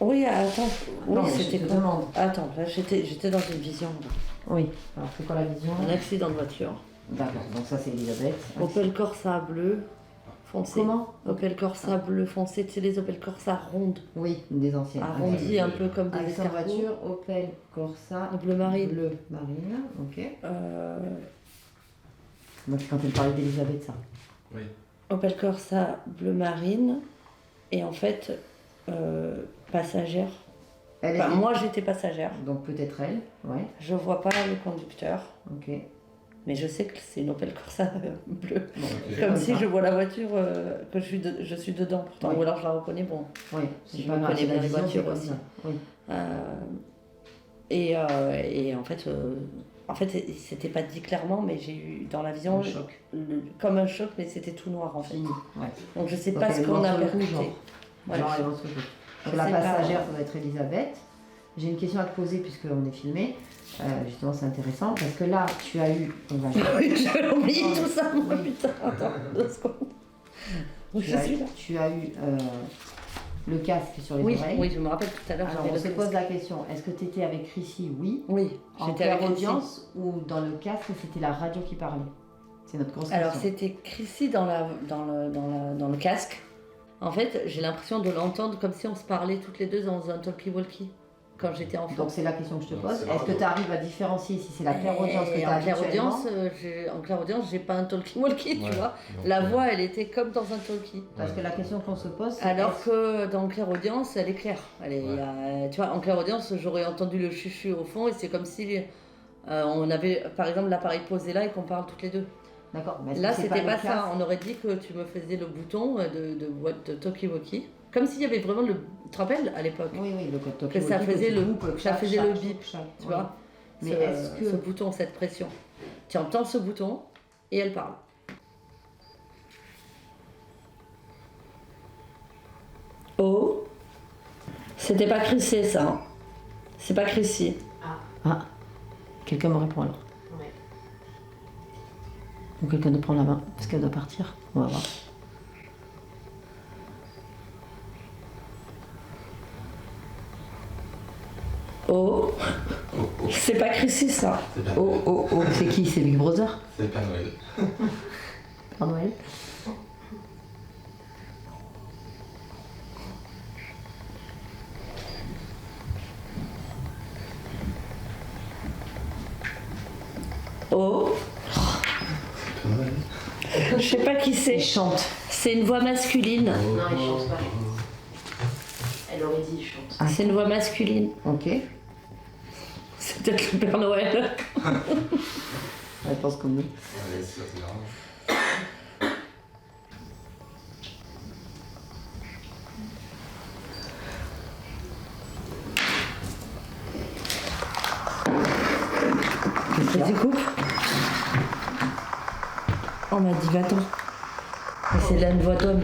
Oui, attends. Oui, Non, mais c'était je te quoi? demande. Attends, là j'étais dans une vision. Là. Oui. Alors, c'est quoi la vision? Un accident de voiture. D'accord, donc ça c'est Elisabeth. Opel Corsa bleu foncé. Comment? Opel Corsa bleu foncé, tu sais les Opel Corsa rondes, Oui, une des anciennes. arrondies un peu comme des Avec sa escargots. voiture, Opel Corsa. Bleu marine. Bleu marine, ok. Donc c'est quand elle parlait d'Elisabeth, ça. Oui. Opel Corsa bleu marine et en fait passagère. Elle Enfin, était- moi j'étais passagère. Donc peut-être elle, ouais, Je vois pas le conducteur, ok. mais je sais que c'est une Opel Corsa bleue. Bon, Ok. Comme comme si ça. je vois la voiture que je suis dedans pourtant. Oui. Ou alors je la reconnais, bon. Oui, c'est Je pas me grave, connais c'est bien la les vision, voitures c'est comme aussi. ça. Oui. Et en fait, c'était pas dit clairement, mais j'ai eu dans la vision Un choc. comme un choc, mais c'était tout noir en fait. Fini, ouais. Donc je sais Donc pas elle ce est qu'on a morte sur le coup, percuté. genre. Ouais. Genre, elle est morte sur le coup. Je Donc la sais pas. passagère, ça doit être Elisabeth. J'ai une question à te poser puisqu'on est filmé. Justement, c'est intéressant parce que là, tu as eu. On va... Oui, j'avais oublié Oh, tout ça, moi, oui. putain. Attends, 2 secondes. Oui, je suis là. tu as eu le casque sur les Oui, oreilles. oui, je me rappelle tout à l'heure. Alors, j'avais on le se casque. pose la question est-ce que tu étais avec Chrissy Oui. Oui, En j'étais avec Chrissy. audience ou dans le casque, c'était la radio qui parlait C'est notre grosse Alors question. c'était Chrissy dans le casque. En fait, j'ai l'impression de l'entendre comme si on se parlait toutes les deux dans un talkie-walkie quand j'étais enfant. Donc c'est la question que je te Donc, pose. c'est Est-ce que radio. tu arrives à différencier si c'est la clairaudience que tu as en clairaudience, habituellement en clairaudience, j'ai pas un talkie-walkie, Ouais. tu vois. Donc, La voix, elle était comme dans un talkie. Parce que la question qu'on se pose, c'est Alors est-ce- que dans clairaudience, elle est claire. Elle est, Ouais. tu vois, en clairaudience, j'aurais entendu le chuchu au fond et c'est comme si on avait, par exemple, l'appareil posé là et qu'on parle toutes les deux. D'accord, mais est-ce Là, que c'est c'était le pas casque ça. On aurait dit que tu me faisais le bouton de talkie-walkie. Comme s'il y avait vraiment le. Tu te rappelles à l'époque Oui, oui, le code Que ça faisait le- ça faisait le bip, tu tu vois Mais ce, est-ce que- ce bouton, cette pression. Tu entends ce bouton et elle parle. C'était pas Chrissy ça. Hein. C'est pas Chrissy. Ah. Quelqu'un me répond alors. Ouais. Ou quelqu'un doit prendre la main parce qu'elle doit partir. On va voir. Oh, c'est pas Chrissy ça. Oh, c'est qui? C'est Big Brother? C'est Père Noël. Père Noël. Oh. Je sais pas qui c'est. Il chante. C'est une voix masculine. Non, il chante pas. Elle aurait dit il chante. Ah, c'est une voix masculine. Ok. C'est peut-être le Père Noël. Elle pense comme nous. Ouais, c'est grave. Vas-y, coupe. On m'a dit va-t'en. Et c'est là une voix d'homme.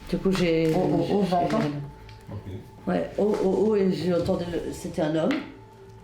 Du coup, j'ai. Oh, va-t'en. Ouais, oh, et j'ai entendu. C'était un homme.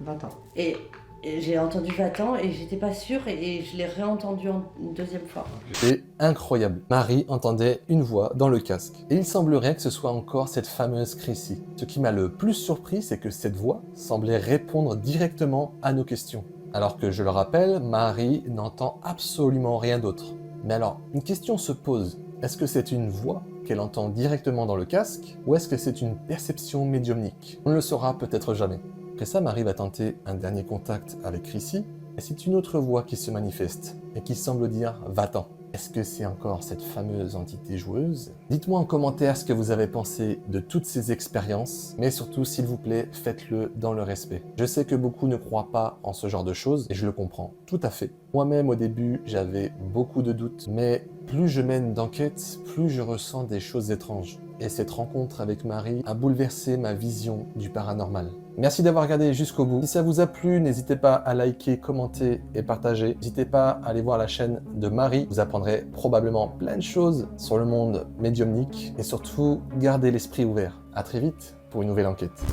Va-t'en. Et j'ai entendu va-t'en et j'étais pas sûre et je l'ai réentendu une deuxième fois. C'est incroyable. Marie entendait une voix dans le casque. Et il semblerait que ce soit encore cette fameuse Chrissy. Ce qui m'a le plus surpris, c'est que cette voix semblait répondre directement à nos questions. Alors que, je le rappelle, Marie n'entend absolument rien d'autre. Mais alors, une question se pose. Est-ce que c'est une voix qu'elle entend directement dans le casque ou est-ce que c'est une perception médiumnique? On ne le saura peut-être jamais. Après ça, Marie va tenter un dernier contact avec Chrissy, et c'est une autre voix qui se manifeste, et qui semble dire « va-t'en ». Est-ce que c'est encore cette fameuse entité joueuse? Dites-moi en commentaire ce que vous avez pensé de toutes ces expériences, mais surtout, s'il vous plaît, faites-le dans le respect. Je sais que beaucoup ne croient pas en ce genre de choses, et je le comprends tout à fait. Moi-même, au début, j'avais beaucoup de doutes, mais plus je mène d'enquêtes, plus je ressens des choses étranges. Et cette rencontre avec Marie a bouleversé ma vision du paranormal. Merci d'avoir regardé jusqu'au bout. Si ça vous a plu, n'hésitez pas à liker, commenter et partager. N'hésitez pas à aller voir la chaîne de Marie. Vous apprendrez probablement plein de choses sur le monde médiumnique. Et surtout, gardez l'esprit ouvert. À très vite pour une nouvelle enquête.